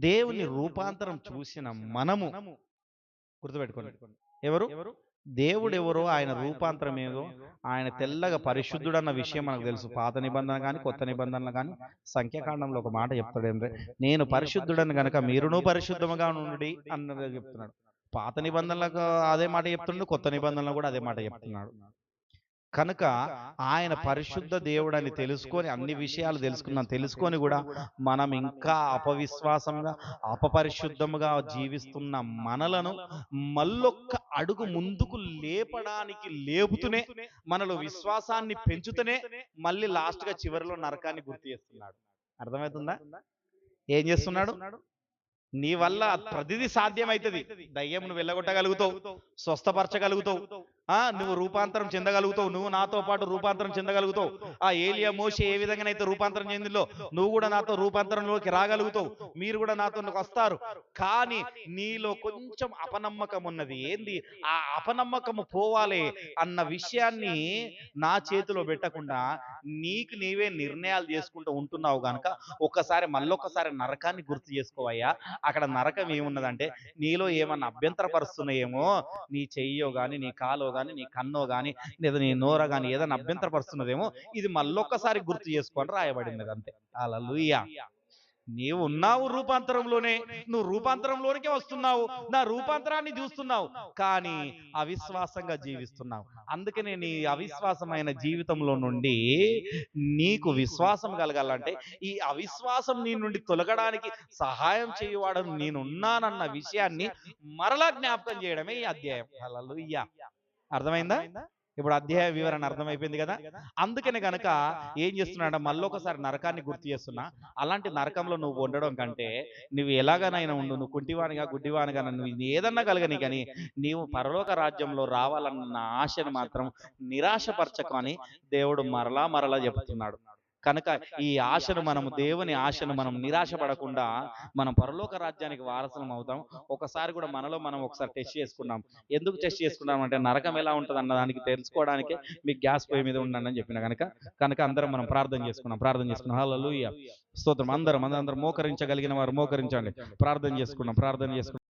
దేవుని రూపాంతరం చూసిన మనము, గుర్తుపెట్టుకోండి, ఎవరు దేవుడెవరో, ఆయన రూపాంతరం ఏదో, ఆయన తెల్లగా పరిశుద్ధుడు అన్న విషయం మనకు తెలుసు. పాత నిబంధన కానీ కొత్త నిబంధనలు కానీ సంఖ్యాకాండంలో ఒక మాట చెప్తాడు, ఏంటంటే నేను పరిశుద్ధుడని గనక మీరును పరిశుద్ధముగా ఉండి అన్నది చెప్తున్నాడు. పాత నిబంధనలకు అదే మాట చెప్తున్నాడు, కొత్త నిబంధనలు కూడా అదే మాట చెప్తున్నాడు. కనుక ఆయన పరిశుద్ధ దేవుడని తెలుసుకొని, అన్ని విషయాలు తెలుసుకొని కూడా మనం ఇంకా అపవిశ్వాసంగా, అపపరిశుద్ధముగా జీవిస్తున్న మనలను మళ్ళొక్క అడుగు ముందుకు లేపుతూనే, మనలో విశ్వాసాన్ని పెంచుతూనే మళ్ళీ లాస్ట్గా చివరిలో నరకాన్ని గుర్తు చేస్తున్నాడు. అర్థమవుతుందా? ఏం చేస్తున్నాడు? నీ వల్ల ప్రతిదీ సాధ్యమవుతుంది. దయ్యం నువ్వు వెళ్ళగొట్టగలుగుతావు, స్వస్థపరచగలుగుతావు, నువ్వు రూపాంతరం చెందగలుగుతావు, నువ్వు నాతో పాటు రూపాంతరం చెందగలుగుతావు. ఏలియా, మోషే ఏ విధంగానైతే రూపాంతరం చెందిందో నువ్వు కూడా నాతో రూపాంతరంలోకి రాగలుగుతావు, మీరు కూడా నాతో వస్తారు. కానీ నీలో కొంచెం అపనమ్మకం ఉన్నది. ఏంది ఆ అపనమ్మకము? పోవాలి అన్న విషయాన్ని నా చేతిలో పెట్టకుండా నీకు నీవే నిర్ణయాలు చేసుకుంటూ ఉంటున్నావు కనుక మళ్ళొక్కసారి నరకాన్ని గుర్తు చేసుకోవయ్యా. అక్కడ నరకం ఏమున్నదంటే, నీలో ఏమన్నా అభ్యంతరపరుస్తున్నాయేమో, నీ చెయ్యో గాని, నీ కాలో గాని, నీ కన్నో గాని, లేదా నీ నోర గాని ఏదైనా అభ్యంతరపరుస్తున్నదేమో, ఇది మళ్ళొక్కసారి గుర్తు చేసుకొని రాయబడినది అంతే. హల్లెలూయా. నీవు ఉన్నావు రూపాంతరంలోనే, నువ్వు రూపాంతరంలోనికే వస్తున్నావు, నా రూపాంతరాన్ని చూస్తున్నావు, కానీ అవిశ్వాసంగా జీవిస్తున్నావు. అందుకనే నీ అవిశ్వాసమైన జీవితంలో నుండి నీకు విశ్వాసం కలగాలంటే, ఈ అవిశ్వాసం నీ నుండి తొలగడానికి సహాయం చేయవాడని నేనున్నానన్న విషయాన్ని మరలా జ్ఞాపకం చేయడమే ఈ అధ్యాయం. హల్లెలూయా. అర్థమైందా? ఇప్పుడు అధ్యాయ వివరణ అర్థమైపోయింది కదా. అందుకనే గనక ఏం చేస్తున్నాడు? మళ్ళొకసారి నరకాన్ని గుర్తు చేస్తున్నా. అలాంటి నరకంలో నువ్వు ఉండడం కంటే నువ్వు ఎలాగనైనా ఉండు, నువ్వు కుంటివానిగా గుడ్డివానిగా నువ్వు ఏదన్నా కలగని, కానీ నీవు పరలోక రాజ్యంలో రావాలన్న ఆశను మాత్రం నిరాశపరచకు అని దేవుడు మరలా చెప్తున్నాడు. కనుక ఈ ఆశను దేవుని ఆశను మనం నిరాశపడకుండా మనం పరలోక రాజ్యానికి వారసులం అవుతాం. ఒకసారి కూడా మనం ఒకసారి టెస్ట్ చేసుకున్నాం. ఎందుకు టెస్ట్ చేసుకున్నాం అంటే, నరకం ఎలా ఉంటుంది అన్న దానికి తెలుసుకోవడానికే మీకు గ్యాస్ పొయ్యి మీద ఉండండి అని చెప్పిన కనుక అందరం మనం ప్రార్థన చేసుకున్నాం. హల్లెలూయా, స్తోత్రం. అందరం మోకరించగలిగిన వారు మోకరించండి. ప్రార్థన చేసుకున్నాం.